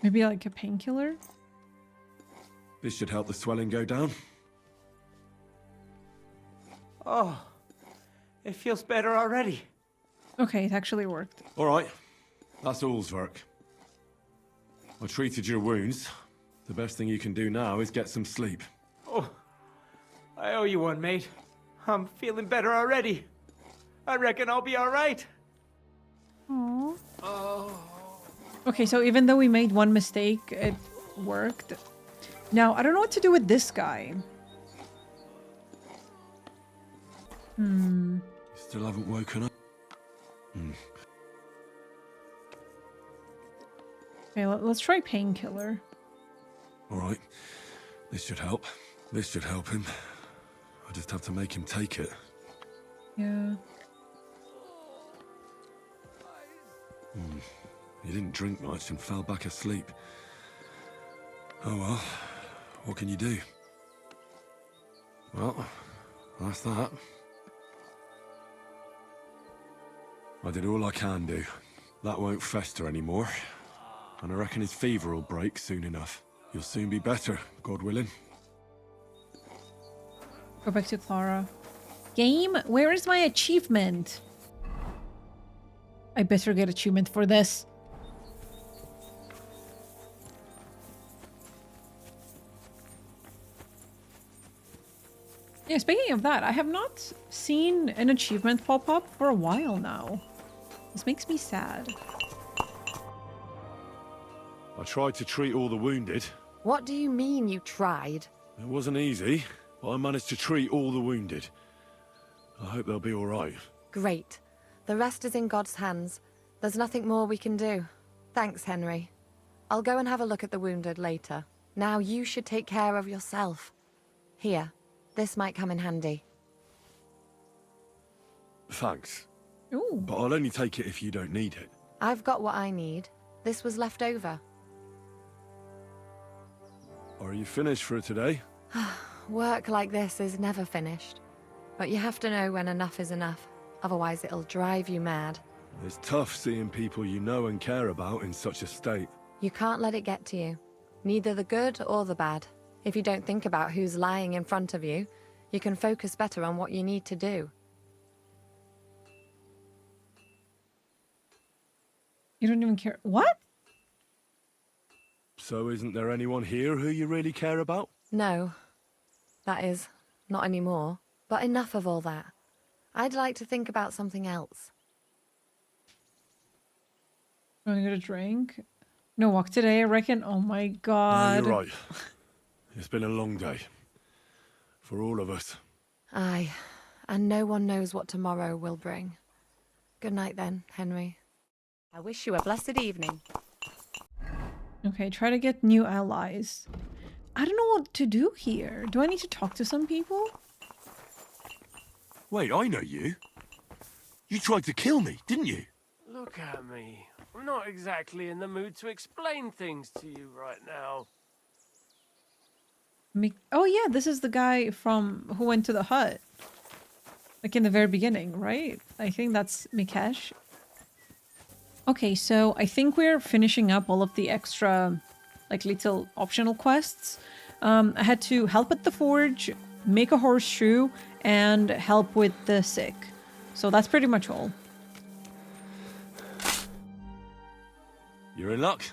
Maybe like a painkiller? This should help the swelling go down. Oh, it feels better already. Okay, it actually worked. All right, that's all's work. I treated your wounds. The best thing you can do now is get some sleep. Oh, I owe you one, mate. I'm feeling better already. I reckon I'll be all right. Aww. Okay, so even though we made one mistake, it worked. Now, I don't know what to do with this guy. Still haven't woken up. Okay, let's try painkiller. All right, this should help. This should help him. I just have to make him take it. Yeah. He didn't drink much and fell back asleep. Oh well, what can you do? Well, that's that. I did all I can do. That won't fester anymore. And I reckon his fever will break soon enough. You'll soon be better, God willing. Go back to Clara. Game, where is my achievement? I better get achievement for this. Yeah, speaking of that, I have not seen an achievement pop up for a while now. This makes me sad. I tried to treat all the wounded. What do you mean you tried? It wasn't easy, but I managed to treat all the wounded. I hope they'll be all right. Great. The rest is in God's hands. There's nothing more we can do. Thanks, Henry. I'll go and have a look at the wounded later. Now you should take care of yourself. Here, this might come in handy. Thanks. Ooh. But I'll only take it if you don't need it. I've got what I need. This was left over. Are you finished for today? Work like this is never finished. But you have to know when enough is enough. Otherwise it'll drive you mad. It's tough seeing people you know and care about in such a state. You can't let it get to you. Neither the good or the bad. If you don't think about who's lying in front of you, you can focus better on what you need to do. You don't even care. What? So isn't there anyone here who you really care about? No. That is, not anymore. But enough of all that. I'd like to think about something else. Want to get a drink? No walk today, I reckon. Oh my god. No, you're right. It's been a long day. For all of us. Aye, and no one knows what tomorrow will bring. Good night then, Henry. I wish you a blessed evening. Okay, try to get new allies. I don't know what to do here. Do I need to talk to some people? Wait, I know you. You tried to kill me, didn't you? Look at me. I'm not exactly in the mood to explain things to you right now. Oh yeah, this is the guy from who went to the hut. Like in the very beginning, right? I think that's Mikesh. Okay, so I think we're finishing up all of the extra, like, little optional quests. I had to help at the forge, make a horseshoe, and help with the sick. So that's pretty much all. You're in luck.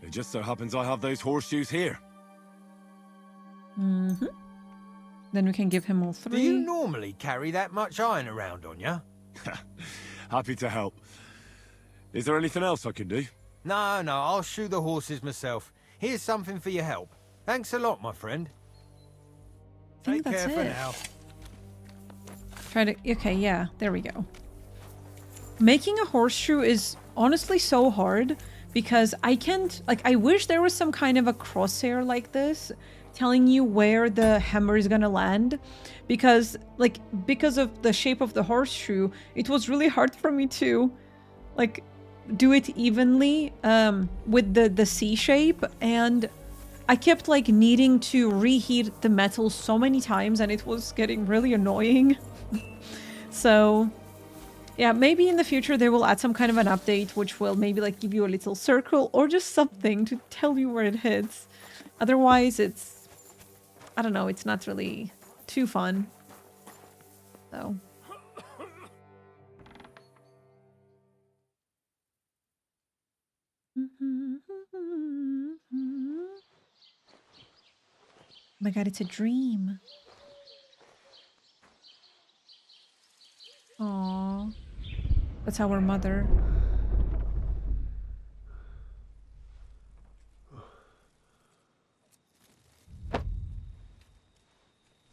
It just so happens I have those horseshoes here. Mm-hmm. Then we can give him all 3. Do you normally carry that much iron around on you? Happy to help. Is there anything else I can do? No, I'll shoe the horses myself. Here's something for your help. Thanks a lot, my friend. I think Take that's care for it. now. Try to... Okay, yeah, there we go. Making a horseshoe is honestly so hard because I can't... Like, I wish there was some kind of a crosshair like this telling you where the hammer is gonna land, because of the shape of the horseshoe, it was really hard for me to like do it evenly with the C shape, and I kept like needing to reheat the metal so many times and it was getting really annoying. So yeah, maybe in the future they will add some kind of an update which will maybe like give you a little circle or just something to tell you where it hits. Otherwise it's, I don't know, it's not really too fun. So. Oh my god, it's a dream. Aww. That's our mother.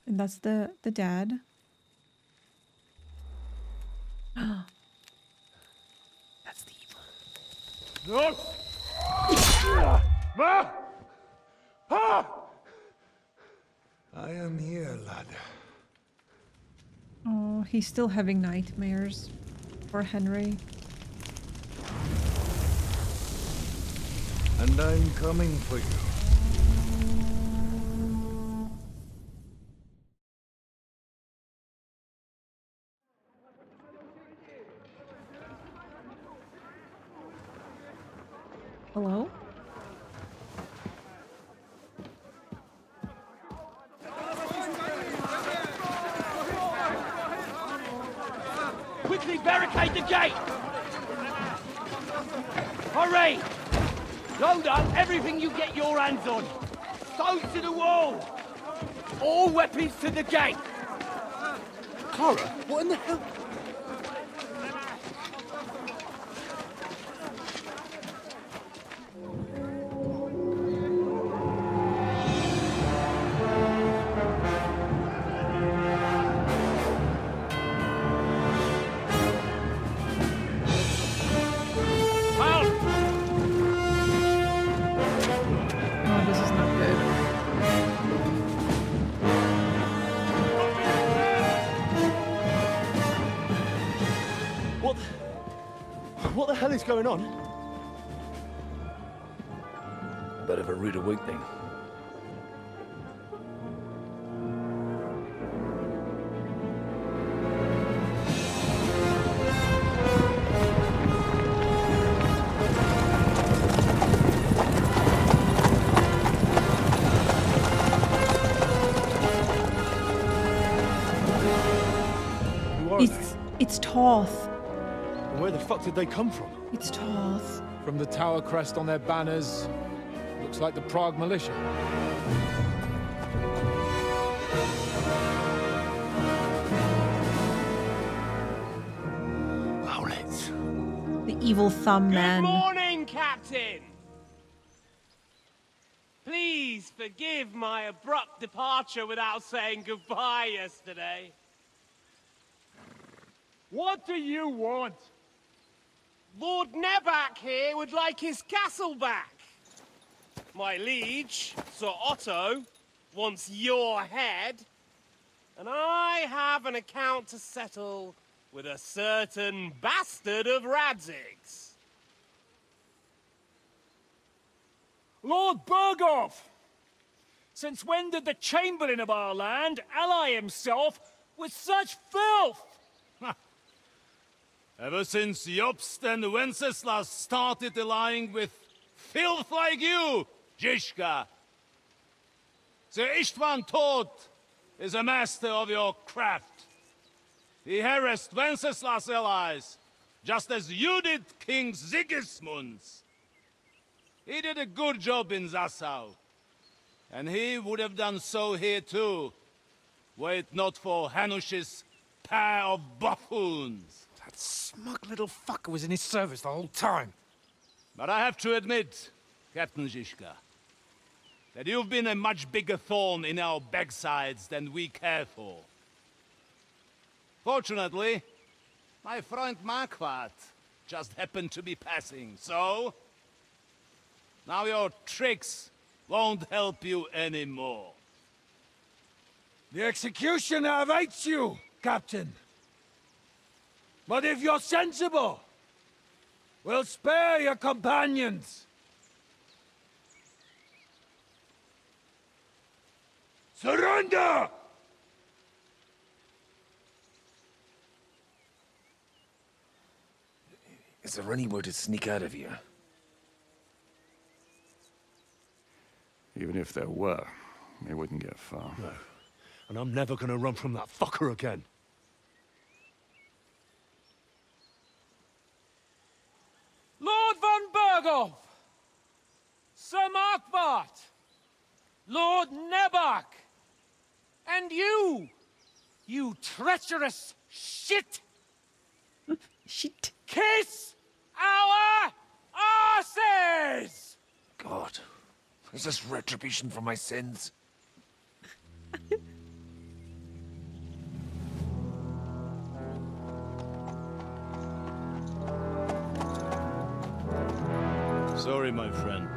And that's the dad. That's the evil. No! Ma! Ah! I am here, lad. Oh, he's still having nightmares. Poor Henry. And I'm coming for you. Hello? Quickly barricade the gate! Hurry! Load up everything you get your hands on. Stones to the wall! All weapons to the gate! Clara, what in the hell? Oh, this is not good. What the hell is going on? Bit of a rude awakening. It's Toth. Where the fuck did they come from? It's Toth. From the tower crest on their banners. Looks like the Prague militia. evil thumb man. Good morning, Captain! Please forgive my abrupt departure without saying goodbye yesterday. What do you want? Lord Nebak here would like his castle back. My liege, Sir Otto, wants your head. And I have an account to settle with a certain bastard of Radzig's. Lord Berghoff! Since when did the Chamberlain of our land ally himself with such filth? Ever since Jobst and Wenceslas started allying with filth like you, Zizka. Sir Istvan Tod is a master of your craft. He harassed Wenceslas' allies, just as you did King Sigismund's. He did a good job in Zassau, and he would have done so here too, were it not for Hanush's pair of buffoons. That smug little fucker was in his service the whole time. But I have to admit, Captain Zizka, that you've been a much bigger thorn in our backsides than we care for. Fortunately, my friend Marquardt just happened to be passing, so... now your tricks won't help you anymore. The executioner awaits you, Captain. But if you're sensible, we'll spare your companions. Surrender! Is there any way to sneak out of here? Even if there were, we wouldn't get far. No. And I'm never gonna run from that fucker again. Lord von Berghoff! Sir Marquardt! Lord Nebak! And you treacherous shit! Shit. Kiss our asses! God, is this retribution for my sins? Sorry, my friend.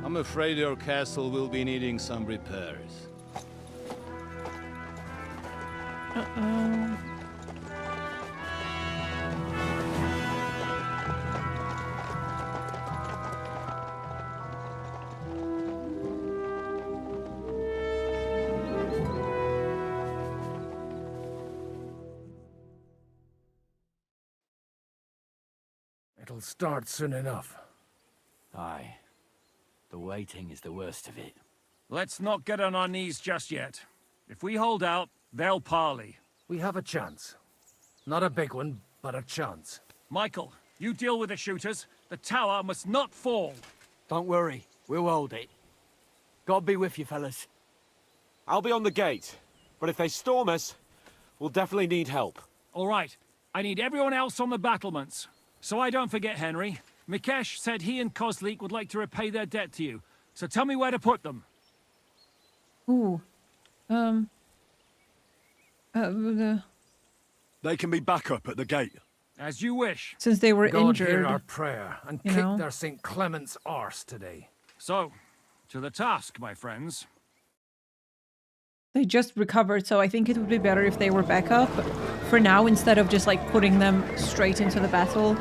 I'm afraid your castle will be needing some repairs. Uh-oh. It'll start soon enough. Aye. The waiting is the worst of it. Let's not get on our knees just yet. If we hold out, they'll parley. We have a chance. Not a big one, but a chance. Michael, you deal with the shooters. The tower must not fall. Don't worry, we'll hold it. God be with you, fellas. I'll be on the gate, but if they storm us, we'll definitely need help. All right. I need everyone else on the battlements. So I don't forget, Henry. Mikesh said he and Kozlik would like to repay their debt to you. So tell me where to put them. Ooh. They can be back up at the gate. As you wish. Since they were God injured. hear our prayer and you kick know? their St. Clement's arse today. So, to the task, my friends. They just recovered, so I think it would be better if they were back up for now instead of just like putting them straight into the battle.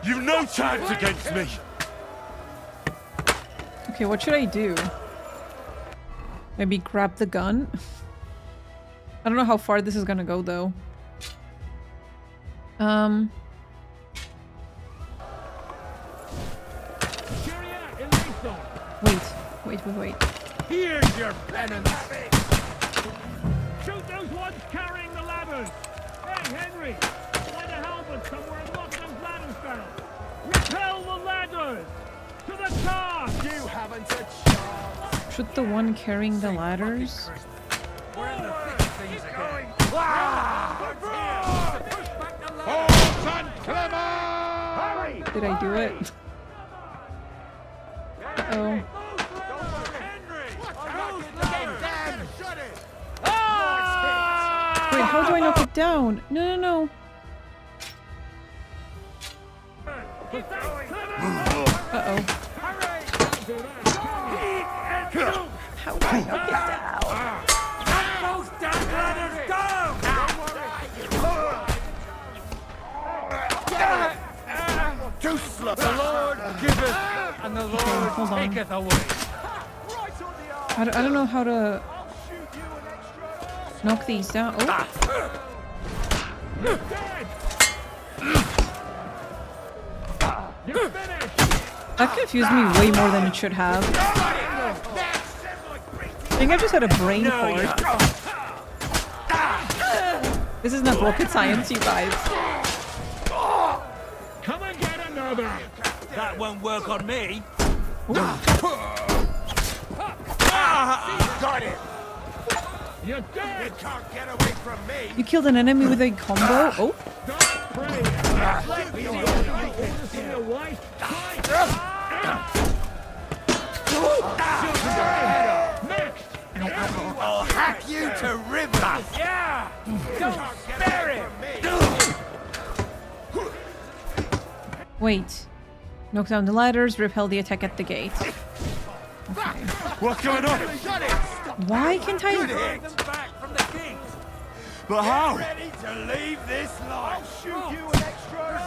You've no chance against me! Okay, what should I do? Maybe grab the gun? I don't know how far this is gonna go, though. Wait. Wait. Here's your penance. Shoot those ones carrying the ladders. Hey, Henry, find a halberd somewhere and lock those ladders down. Repel the ladders. To the task. You haven't a chance. Shoot the one carrying the ladders. We're in the thick of things again. Did I do it? Uh-oh. Wait, how do I knock it down? No. Uh-oh. How do I knock it down? Those damn ladders down! Too slow. The Lord giveth and the Lord taketh away. I don't know how to knock these down. Oh. That confused me way more than it should have. I think I just had a brain fart. This is not rocket science, you guys. Come and get another. That won't work on me. Got it. You're dead. You can't get away from me. You killed an enemy with a combo? Oh. I'll hack you to ribbons. Yeah. Don't spare him. Wait. Knock down the ladders, repel the attack at the gate. Okay. What's going on? Why can't I... But how? Ready to leave this life. I'll shoot you an extra.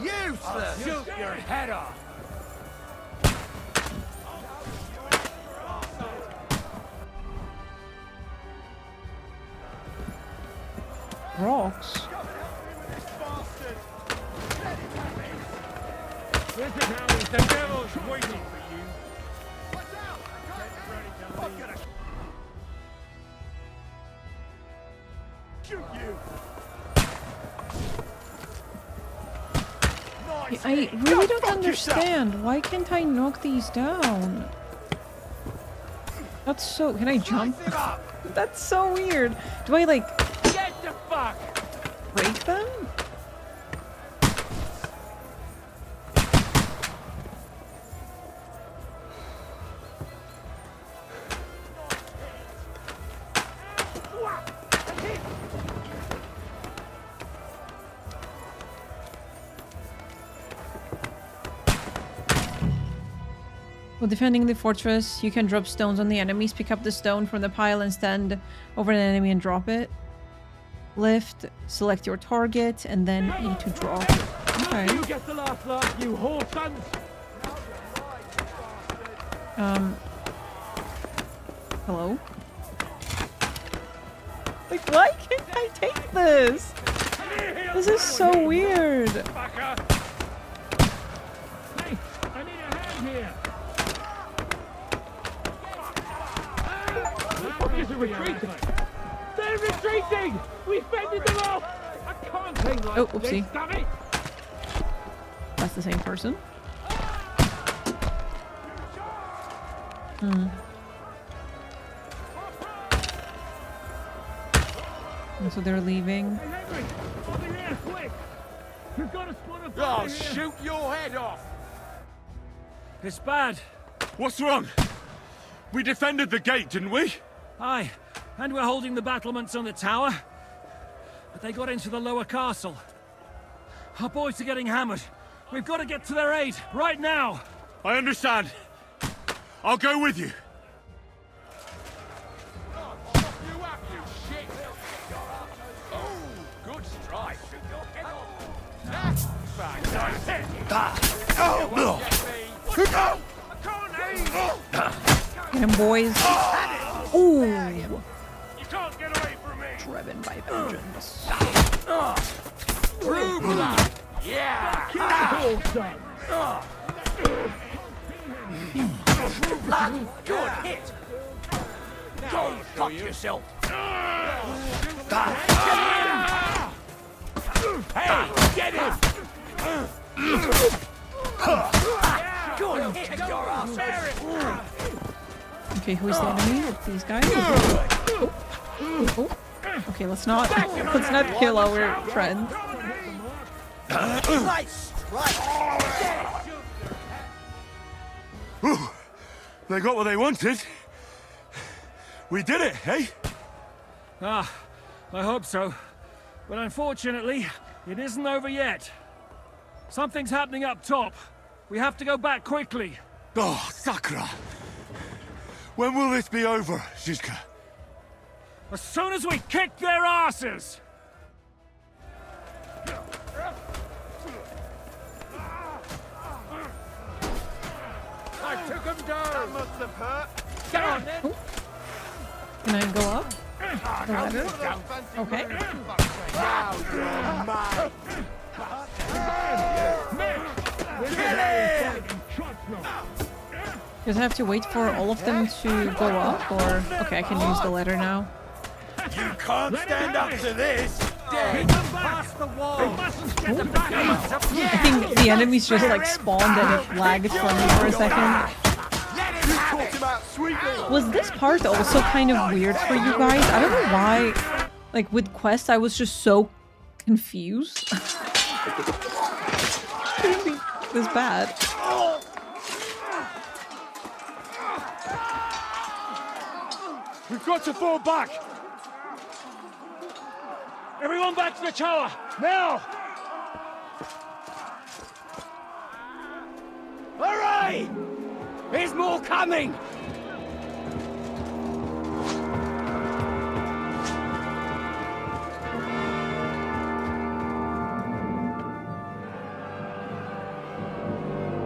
Useless. Shoot your head off. Rocks? This is how the devil's waiting for you. Shoot you. I really don't understand. Why can't I knock these down? That's so... Can I jump? That's so weird. Do I, like... Get the fuck! break them? While defending the fortress, you can drop stones on the enemies. Pick up the stone from the pile and stand over an enemy and drop it. Lift, select your target, and then E to drop. Okay. You get the last laugh, you whore sons! Hello? Like, why can't I take this? This is so weird. Hey, I need a hand here. They're retreating! They're retreating! We fended them off! I can't take like Oh, oopsie. this, damn it! That's the same person. And so they're leaving. Hey, Henry! Over here, quick! You've got to spawn a fire I'll here. shoot your head off. It's bad. What's wrong? We defended the gate, didn't we? Aye, and we're holding the battlements on the tower. But they got into the lower castle. Our boys are getting hammered. We've got to get to their aid, right now! I understand. I'll go with you. Good strike. Get him, boys. Ooh. You can't get away from me! Driven by vengeance. True blood. Yeah. Good hit! Go fuck yourself! Hey, get him! Good hit, your ass! Okay, who's the enemy? These guys? Oh. Okay, let's not kill our friends. They got what they wanted. We did it, eh? Ah, I hope so. But unfortunately, it isn't over yet. Something's happening up top. We have to go back quickly. Oh, Sakra! When will this be over, Žižka? As soon as we kick their asses! I took him down! That must have hurt! Get on then! Can I go up? The ladder? Okay. Now you're mine! Does I have to wait for all of them to go up, or... Okay, I can use the ladder now. You can't stand up to this! Dead! Past the wall! I think the enemies just like spawned and it lagged for me for a second. Was this part also kind of weird for you guys? I don't know why, like with quests, I was just so confused. Couldn't be this bad. We've got to fall back! Everyone back to the tower! Now! Hurry! There's more coming!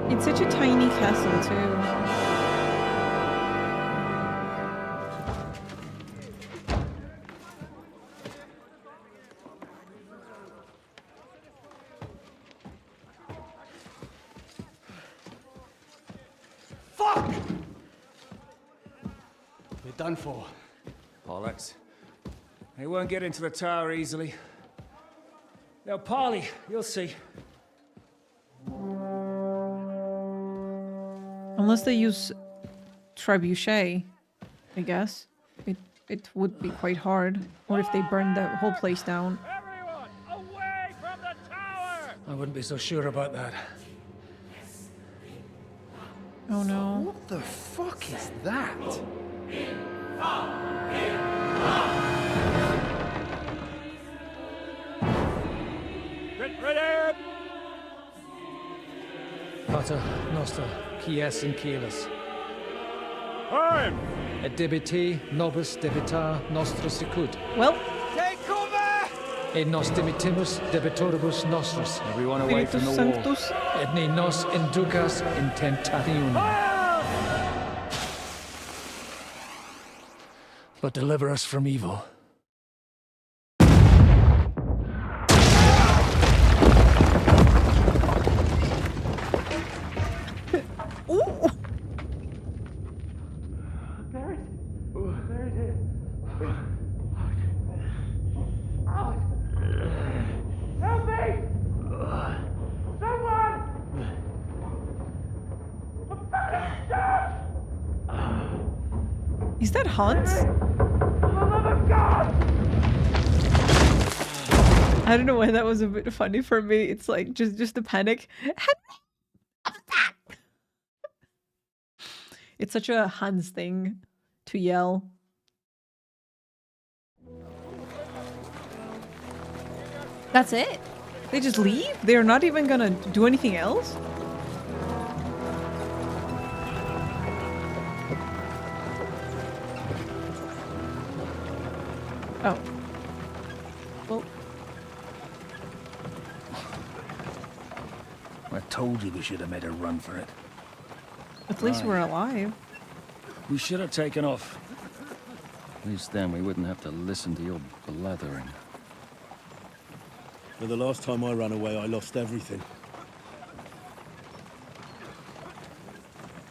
It's such a tiny castle too. Done for. Bollocks. They won't get into the tower easily. They'll parley, you'll see. Unless they use trebuchet, I guess. It would be quite hard. Or if they burn the whole place down. Everyone, away from the tower! I wouldn't be so sure about that. Oh no. What the fuck is that? Get ready! Pater Noster, Kies and Kielis. Time! Et debiti nobis debitar nostros sicut. Well. Take cover! Et nos dimitimus debitoribus nostros. Everyone away from the wall. Et ne nos inducas in tentationem. But deliver us from evil. Ooh. There it is. Help me! Someone! I'm fucking stuck! Is that Hans? I don't know why that was a bit funny for me. It's like just the panic. It's such a Hans thing to yell. That's it? They just leave? They're not even gonna do anything else? Oh. Well. I told you we should have made a run for it. At least we're alive. We should have taken off. At least then we wouldn't have to listen to your blathering. But the last time I ran away, I lost everything.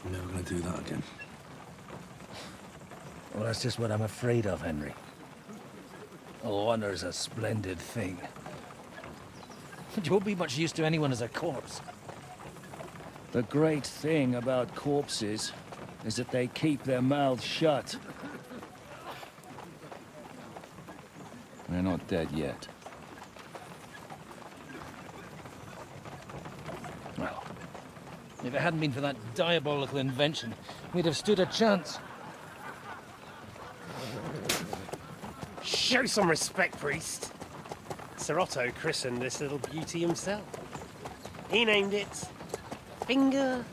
I'm never gonna do that again. Well, that's just what I'm afraid of, Henry. Honor's a splendid thing. But you won't be much use to anyone as a corpse. The great thing about corpses is that they keep their mouths shut. They're not dead yet. Well, if it hadn't been for that diabolical invention, we'd have stood a chance. Show some respect, priest. Sir Otto christened this little beauty himself. He named it Finger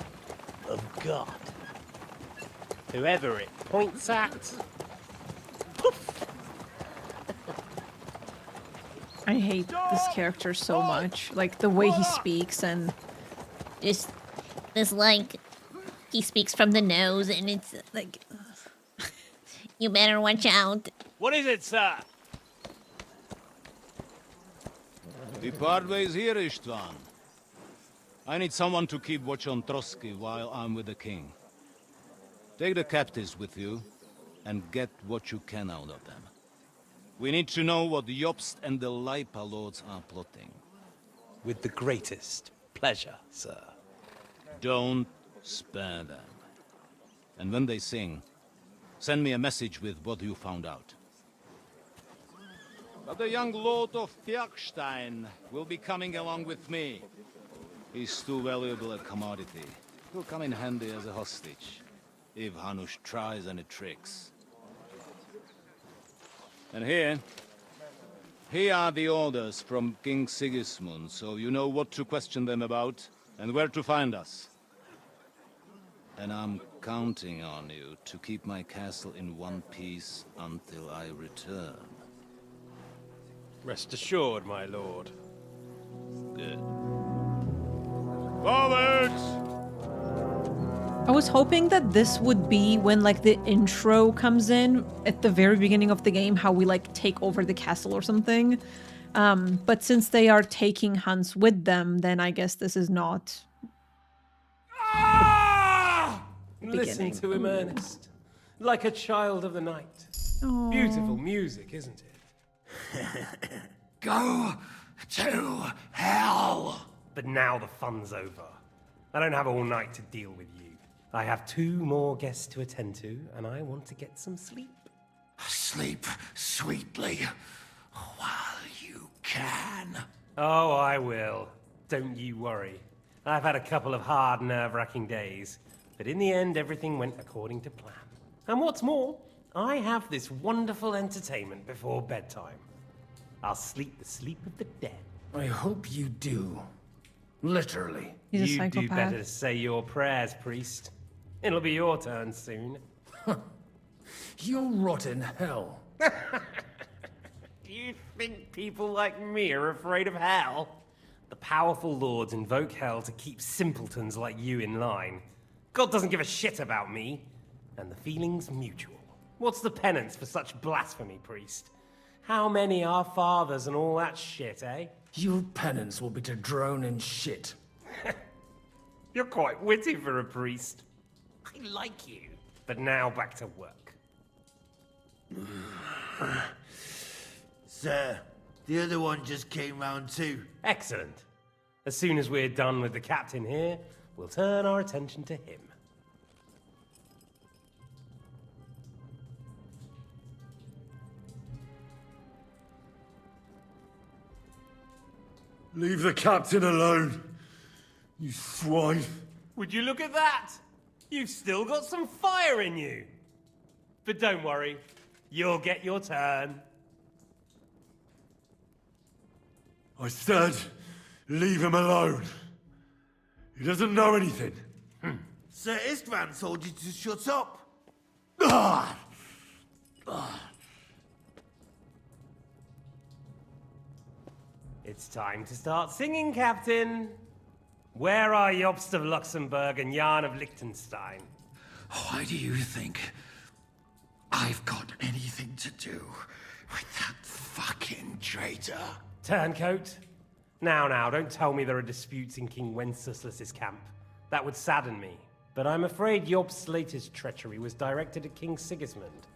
of God. Whoever it points at, poof! I hate this character so much. Like, the way he speaks and... Just this, like, he speaks from the nose and it's like... You better watch out. What is it, sir? Depart ways here, Istvan. I need someone to keep watch on Trotsky while I'm with the king. Take the captives with you, and get what you can out of them. We need to know what Jobst and the Leipa lords are plotting. With the greatest pleasure, sir. Don't spare them. And when they sing, send me a message with what you found out. But the young Lord of Fjarkstein will be coming along with me. He's too valuable a commodity. He'll come in handy as a hostage, if Hanush tries any tricks. And here are the orders from King Sigismund, so you know what to question them about, and where to find us. And I'm counting on you to keep my castle in one piece until I return. Rest assured, my lord. Good. Forwards! I was hoping that this would be when, like, the intro comes in at the very beginning of the game, how we, like, take over the castle or something. But since they are taking Hans with them, then I guess this is not... Listen to him, Ernest. Like a child of the night. Aww. Beautiful music, isn't it? Go to hell! But now the fun's over. I don't have all night to deal with you. I have 2 more guests to attend to, and I want to get some sleep. Sleep sweetly while you can. Oh, I will. Don't you worry. I've had a couple of hard, nerve-wracking days, but in the end, everything went according to plan. And what's more, I have this wonderful entertainment before bedtime. I'll sleep the sleep of the dead. I hope you do. Literally. He's a You do psychopath. better to say your prayers, priest. It'll be your turn soon. You'll rot in hell. Do you think people like me are afraid of hell? The powerful lords invoke hell to keep simpletons like you in line. God doesn't give a shit about me. And the feeling's mutual. What's the penance for such blasphemy, priest? How many are fathers and all that shit, eh? Your penance will be to drown in shit. You're quite witty for a priest. I like you. But now back to work. Sir, the other one just came round too. Excellent. As soon as we're done with the captain here, we'll turn our attention to him. Leave the captain alone, you swine. Would you look at that? You've still got some fire in you. But don't worry, you'll get your turn. I said, leave him alone. He doesn't know anything. Sir Istvan told you to shut up. Ah! It's time to start singing, Captain. Where are Jobst of Luxembourg and Jan of Liechtenstein? Why do you think I've got anything to do with that fucking traitor? Turncoat? Now, don't tell me there are disputes in King Wenceslas's camp. That would sadden me. But I'm afraid Jobst's latest treachery was directed at King Sigismund.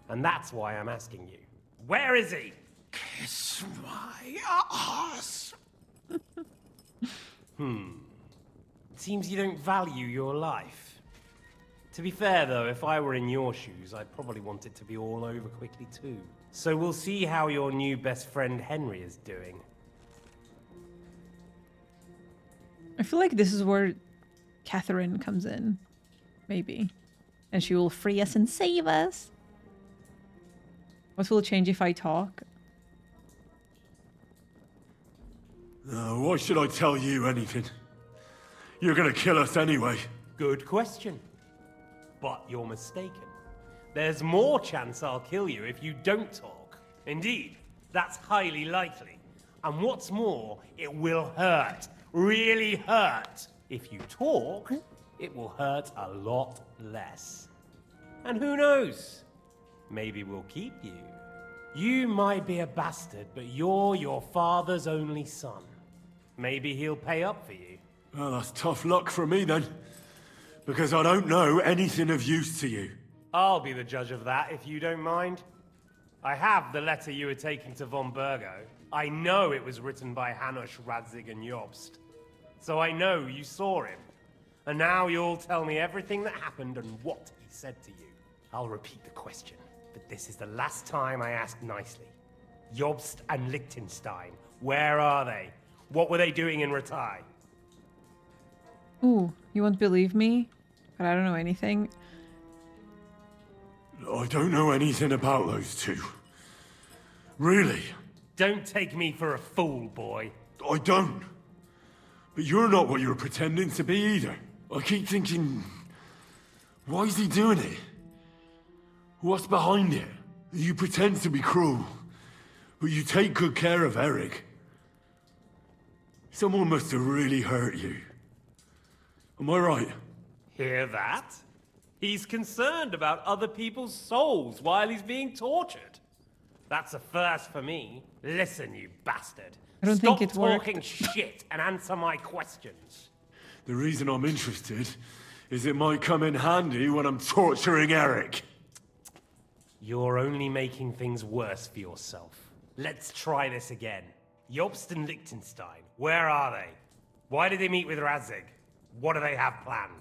And that's why I'm asking you. Where is he? Kiss my ass. It seems you don't value your life. To be fair, though, if I were in your shoes, I'd probably want it to be all over quickly, too. So we'll see how your new best friend Henry is doing. I feel like this is where Catherine comes in. Maybe. And she will free us and save us. What will change if I talk? Why should I tell you anything? You're gonna kill us anyway. Good question. But you're mistaken. There's more chance I'll kill you if you don't talk. Indeed, that's highly likely. And what's more, it will hurt. Really hurt. If you talk, it will hurt a lot less. And who knows? Maybe we'll keep you. You might be a bastard, but you're your father's only son. Maybe he'll pay up for you. Well, that's tough luck for me then. Because I don't know anything of use to you. I'll be the judge of that, if you don't mind. I have the letter you were taking to von Burgo. I know it was written by Hanush, Radzig, and Jobst. So I know you saw him. And now you'll tell me everything that happened and what he said to you. I'll repeat the question, but this is the last time I ask nicely. Jobst and Liechtenstein, where are they? What were they doing in Ratai? Ooh, you won't believe me, but I don't know anything. I don't know anything about those two. Really. Don't take me for a fool, boy. I don't. But you're not what you're pretending to be either. I keep thinking, why is he doing it? What's behind it? You pretend to be cruel, but you take good care of Eric. Someone must have really hurt you. Am I right? Hear that? He's concerned about other people's souls while he's being tortured. That's a first for me. Listen, you bastard. I don't Stop think it worked. talking shit and answer my questions. The reason I'm interested is it might come in handy when I'm torturing Eric. You're only making things worse for yourself. Let's try this again. Jobst and Liechtenstein, where are they? Why did they meet with Radzig? What do they have planned?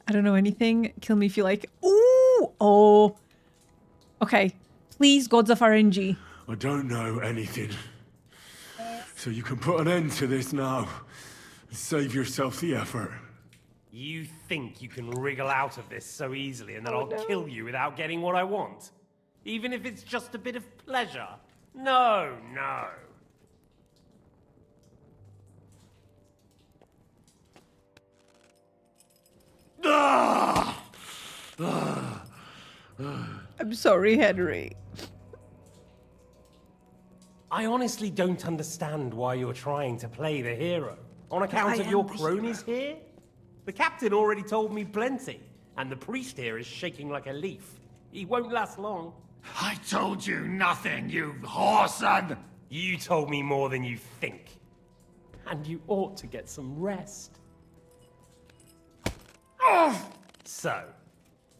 I don't know anything. Kill me if you like. Ooh! Oh. Okay. Please, gods of RNG. I don't know anything. So you can put an end to this now. And save yourself the effort. You think you can wriggle out of this so easily and that I'll kill you without getting what I want? Even if it's just a bit of pleasure? No, no. I'm sorry, Henry. I honestly don't understand why you're trying to play the hero. On account of your cronies here? The captain already told me plenty, and the priest here is shaking like a leaf. He won't last long. I told you nothing, you whoreson! You told me more than you think. And you ought to get some rest. So,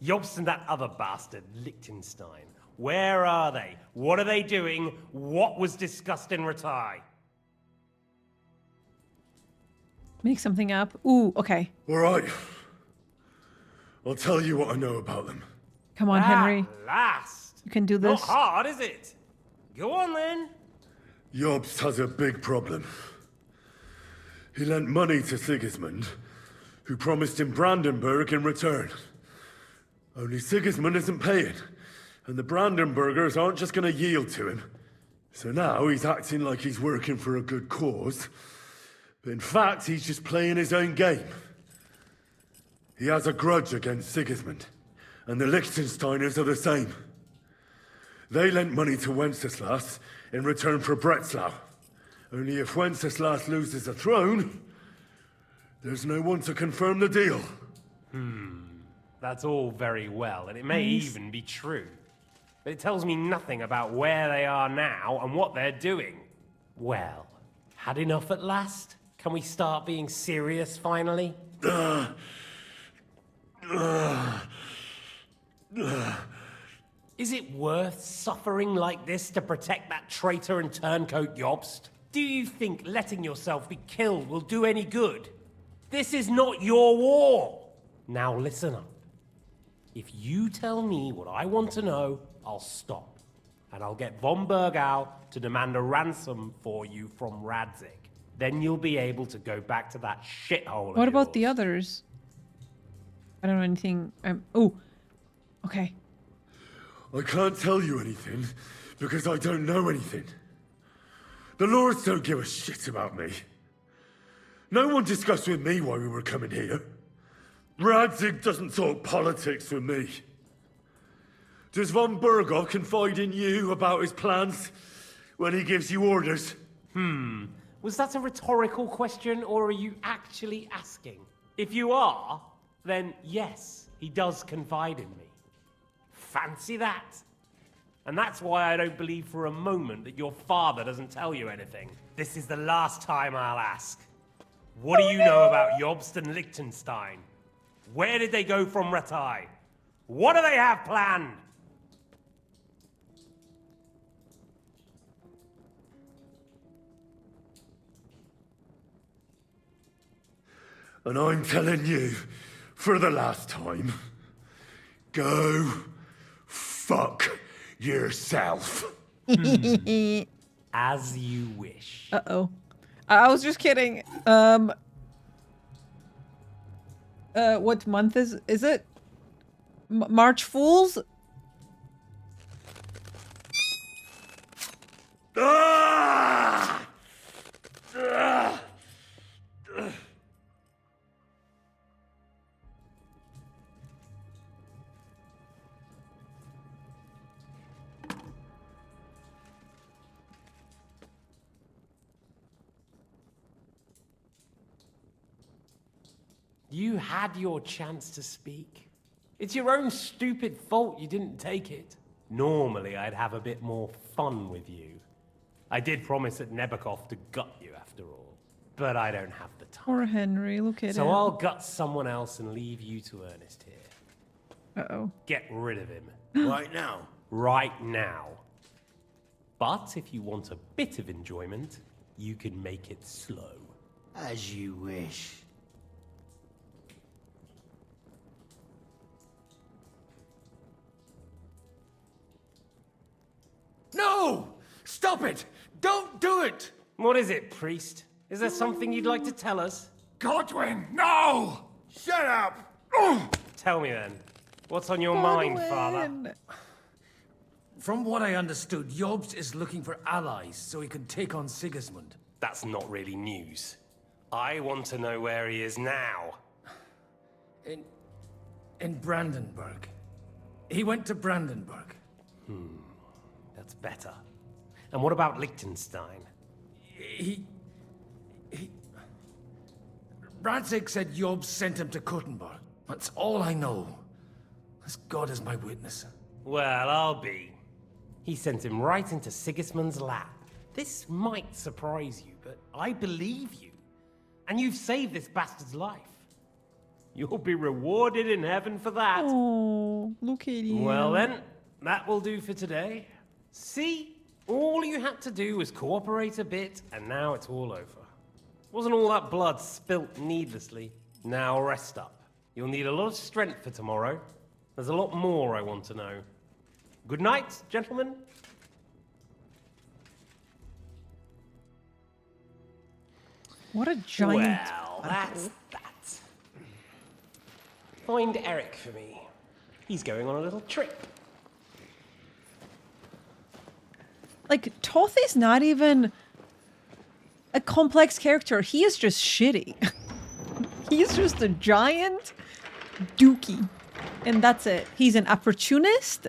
Jobst and that other bastard, Liechtenstein, where are they? What are they doing? What was discussed in Ratai? Make something up. Ooh, okay. All right. I'll tell you what I know about them. Come on, Henry. At last! You can do Not this. hard, is it? Go on, then. Jobst has a big problem. He lent money to Sigismund, who promised him Brandenburg in return. Only Sigismund isn't paying, and the Brandenburgers aren't just going to yield to him. So now he's acting like he's working for a good cause, but in fact he's just playing his own game. He has a grudge against Sigismund, and the Liechtensteiners are the same. They lent money to Wenceslas in return for Breslau. Only if Wenceslas loses the throne, there's no one to confirm the deal. That's all very well, and it may Nice. even be true. But it tells me nothing about where they are now and what they're doing. Well, had enough at last? Can we start being serious finally? Is it worth suffering like this to protect that traitor and turncoat Jobst? Do you think letting yourself be killed will do any good? This is not your war! Now listen up. If you tell me what I want to know, I'll stop. And I'll get von Bergau to demand a ransom for you from Radzig. Then you'll be able to go back to that shithole. What about the others? I don't know anything. Oh, okay. I can't tell you anything because I don't know anything. The lords don't give a shit about me. No one discussed with me why we were coming here. Radzig doesn't talk politics with me. Does von Bergov confide in you about his plans when he gives you orders? Was that a rhetorical question, or are you actually asking? If you are, then yes, he does confide in me. Fancy that. And that's why I don't believe for a moment that your father doesn't tell you anything. This is the last time I'll ask. What do you know about Jobst and Liechtenstein? Where did they go from Ratai? What do they have planned? And I'm telling you, for the last time, go fuck yourself. As you wish. Uh-oh. I was just kidding. What month is it? March Fools? Ah! Ah! You had your chance to speak. It's your own stupid fault you didn't take it. Normally, I'd have a bit more fun with you. I did promise at Nebakov to gut you after all, but I don't have the time. Poor Henry, look at him. So I'll gut someone else and leave you to Ernest here. Uh-oh. Get rid of him. Right now? Right now. But if you want a bit of enjoyment, you can make it slow. As you wish. No! Stop it! Don't do it! What is it, priest? Is there something you'd like to tell us? Godwin, no! Shut up! Tell me then. What's on your mind, Father? From what I understood, Jobst is looking for allies so he can take on Sigismund. That's not really news. I want to know where he is now. In Brandenburg. He went to Brandenburg. That's better. And what about Liechtenstein? Radzig said Jobst sent him to Kuttenberg. That's all I know. As God is my witness. Well, I'll be. He sent him right into Sigismund's lap. This might surprise you, but I believe you. And you've saved this bastard's life. You'll be rewarded in heaven for that. Oh, look at him. Well then, that will do for today. See? All you had to do was cooperate a bit, and now it's all over. Wasn't all that blood spilt needlessly. Now rest up. You'll need a lot of strength for tomorrow. There's a lot more I want to know. Good night, gentlemen. What a giant... Well, that's that. Find Eric for me. He's going on a little trip. Like, Toth is not even a complex character. He is just shitty. He's just a giant dookie. And that's it. He's an opportunist.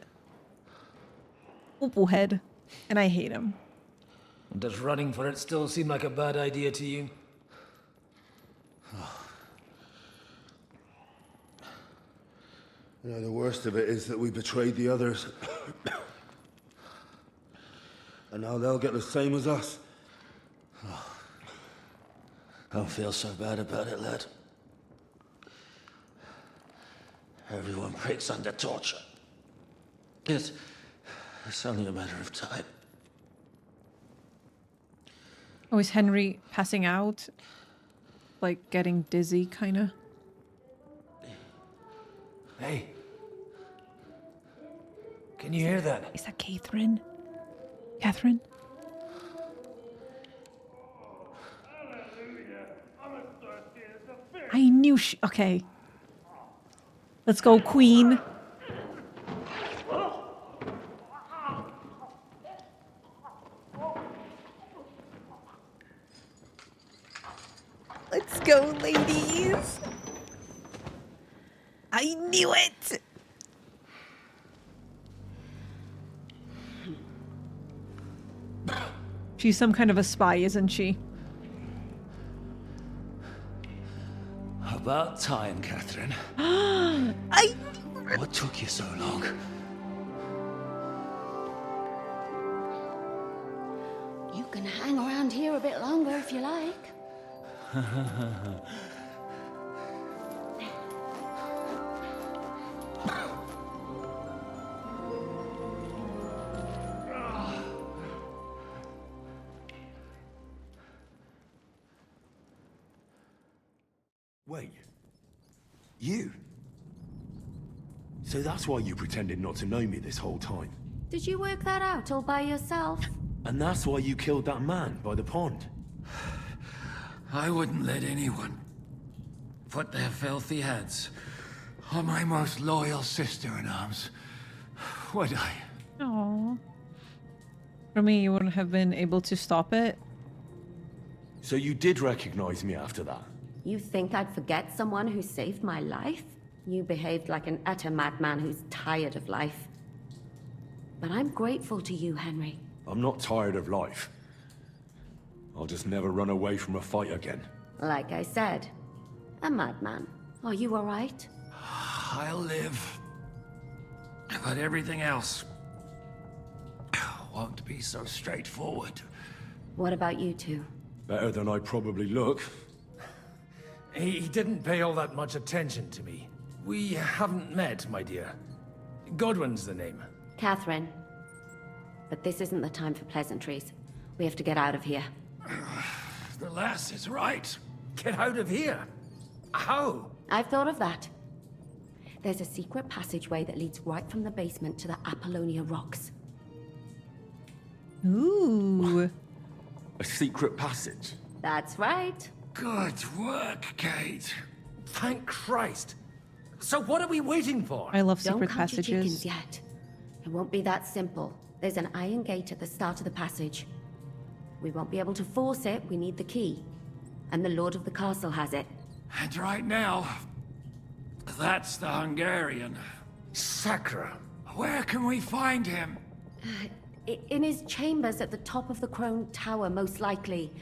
Head. And I hate him. Does running for it still seem like a bad idea to you? You know, the worst of it is that we betrayed the others. And now they'll get the same as us. Don't feel so bad about it, lad. Everyone breaks under torture. It's only a matter of time. Oh, is Henry passing out? Like getting dizzy, kind of? Hey. Can you hear that? Is that Catherine? Catherine? I knew she... Okay. Let's go, Queen. Let's go, ladies. I knew it. She's some kind of a spy, isn't she? About time, Catherine. What took you so long? You can hang around here a bit longer if you like. Wait. You? So that's why you pretended not to know me this whole time? Did you work that out all by yourself? And that's why you killed that man by the pond? I wouldn't let anyone put their filthy hands on my most loyal sister-in-arms, would I? Aww. For me, you wouldn't have been able to stop it. So you did recognize me after that? You think I'd forget someone who saved my life? You behaved like an utter madman who's tired of life. But I'm grateful to you, Henry. I'm not tired of life. I'll just never run away from a fight again. Like I said, a madman. Are you all right? I'll live. But everything else won't be so straightforward. What about you two? Better than I probably look. He didn't pay all that much attention to me. We haven't met, my dear. Godwin's the name. Catherine. But this isn't the time for pleasantries. We have to get out of here. The lass is right. Get out of here? How? I've thought of that. There's a secret passageway that leads right from the basement to the Apollonia Rocks. Ooh. A secret passage? That's right. Good work, Kate. Thank Christ. So what are we waiting for? I love Don't secret count your chickens passages. yet. It won't be that simple. There's an iron gate at the start of the passage. We won't be able to force it. We need the key. And the Lord of the Castle has it. And right now, that's the Hungarian. Sacra. Where can we find him? In his chambers at the top of the Crone Tower, most likely.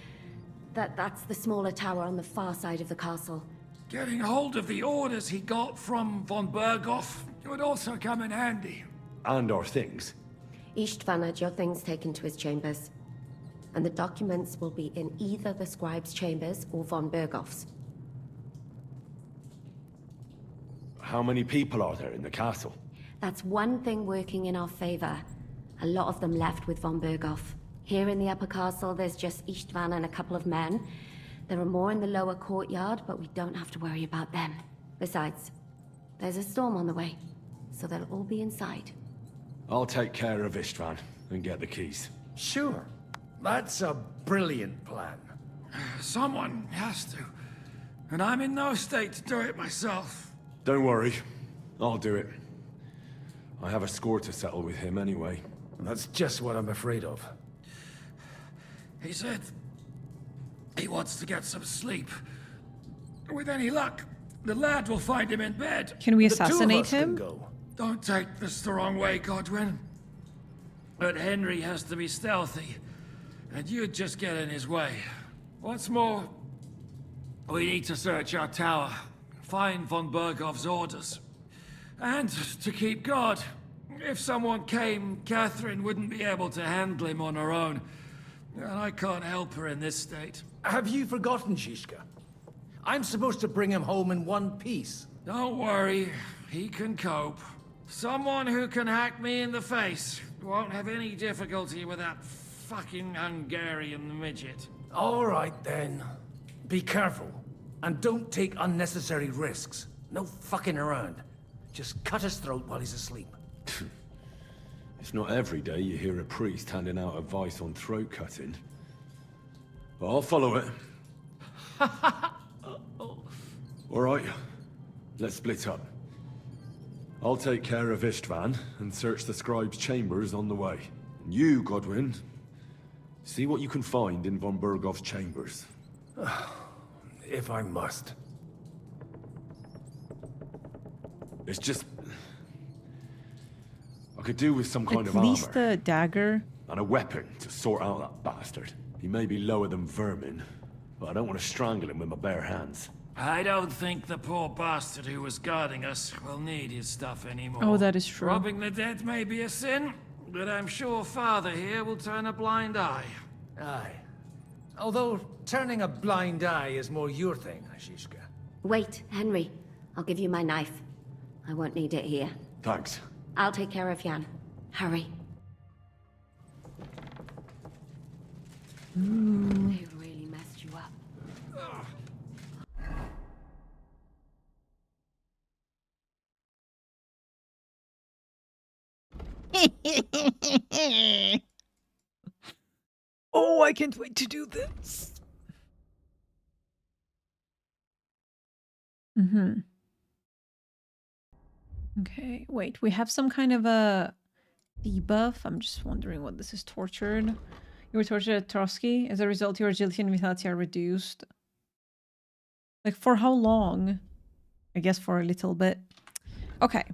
That's the smaller tower on the far side of the castle. Getting hold of the orders he got from von Berghoff would also come in handy. And our things. Istvan had your things taken to his chambers. And the documents will be in either the scribe's chambers or von Berghoff's. How many people are there in the castle? That's one thing working in our favor. A lot of them left with von Berghoff. Here in the upper castle, there's just Istvan and a couple of men. There are more in the lower courtyard, but we don't have to worry about them. Besides, there's a storm on the way, so they'll all be inside. I'll take care of Istvan and get the keys. Sure. That's a brilliant plan. Someone has to. And I'm in no state to do it myself. Don't worry. I'll do it. I have a score to settle with him anyway. That's just what I'm afraid of. He said he wants to get some sleep. With any luck, the lad will find him in bed. Can we assassinate him? Don't take this the wrong way, Godwin. But Henry has to be stealthy, and you'd just get in his way. What's more, we need to search our tower, find von Berghoff's orders, and to keep guard. If someone came, Catherine wouldn't be able to handle him on her own. And I can't help her in this state. Have you forgotten, Zizka? I'm supposed to bring him home in one piece. Don't worry, he can cope. Someone who can hack me in the face won't have any difficulty with that fucking Hungarian midget. All right, then. Be careful. And don't take unnecessary risks. No fucking around. Just cut his throat while he's asleep. It's not every day you hear a priest handing out advice on throat cutting. But I'll follow it. All right, let's split up. I'll take care of Istvan and search the scribe's chambers on the way. And you, Godwin, see what you can find in von Bergoff's chambers. If I must. It's just... I could do with some kind of At least armor. the dagger. And a weapon to sort out that bastard. He may be lower than vermin, but I don't want to strangle him with my bare hands. I don't think the poor bastard who was guarding us will need his stuff anymore. Oh, that is true. Robbing the dead may be a sin, but I'm sure Father here will turn a blind eye. Aye. Although turning a blind eye is more your thing, Zizka. Wait, Henry. I'll give you my knife. I won't need it here. Thanks. I'll take care of Jan. Hurry. They really messed you up. Oh, I can't wait to do this. Mm-hmm. Okay, wait, we have some kind of a debuff. I'm just wondering what this is. Tortured. You were tortured at Trotsky. As a result, your agility and vitality are reduced. Like, for how long? I guess for a little bit. Okay.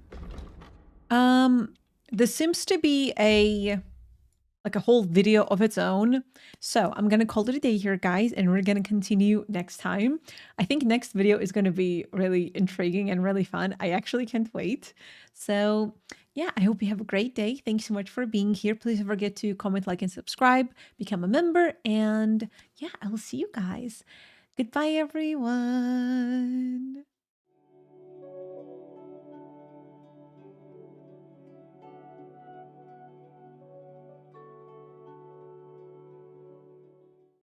This seems to be a whole video of its own. So I'm going to call it a day here, guys, and we're going to continue next time. I think next video is going to be really intriguing and really fun. I actually can't wait. So yeah, I hope you have a great day. Thanks so much for being here. Please don't forget to comment, like, and subscribe, become a member, and yeah, I will see you guys. Goodbye, everyone.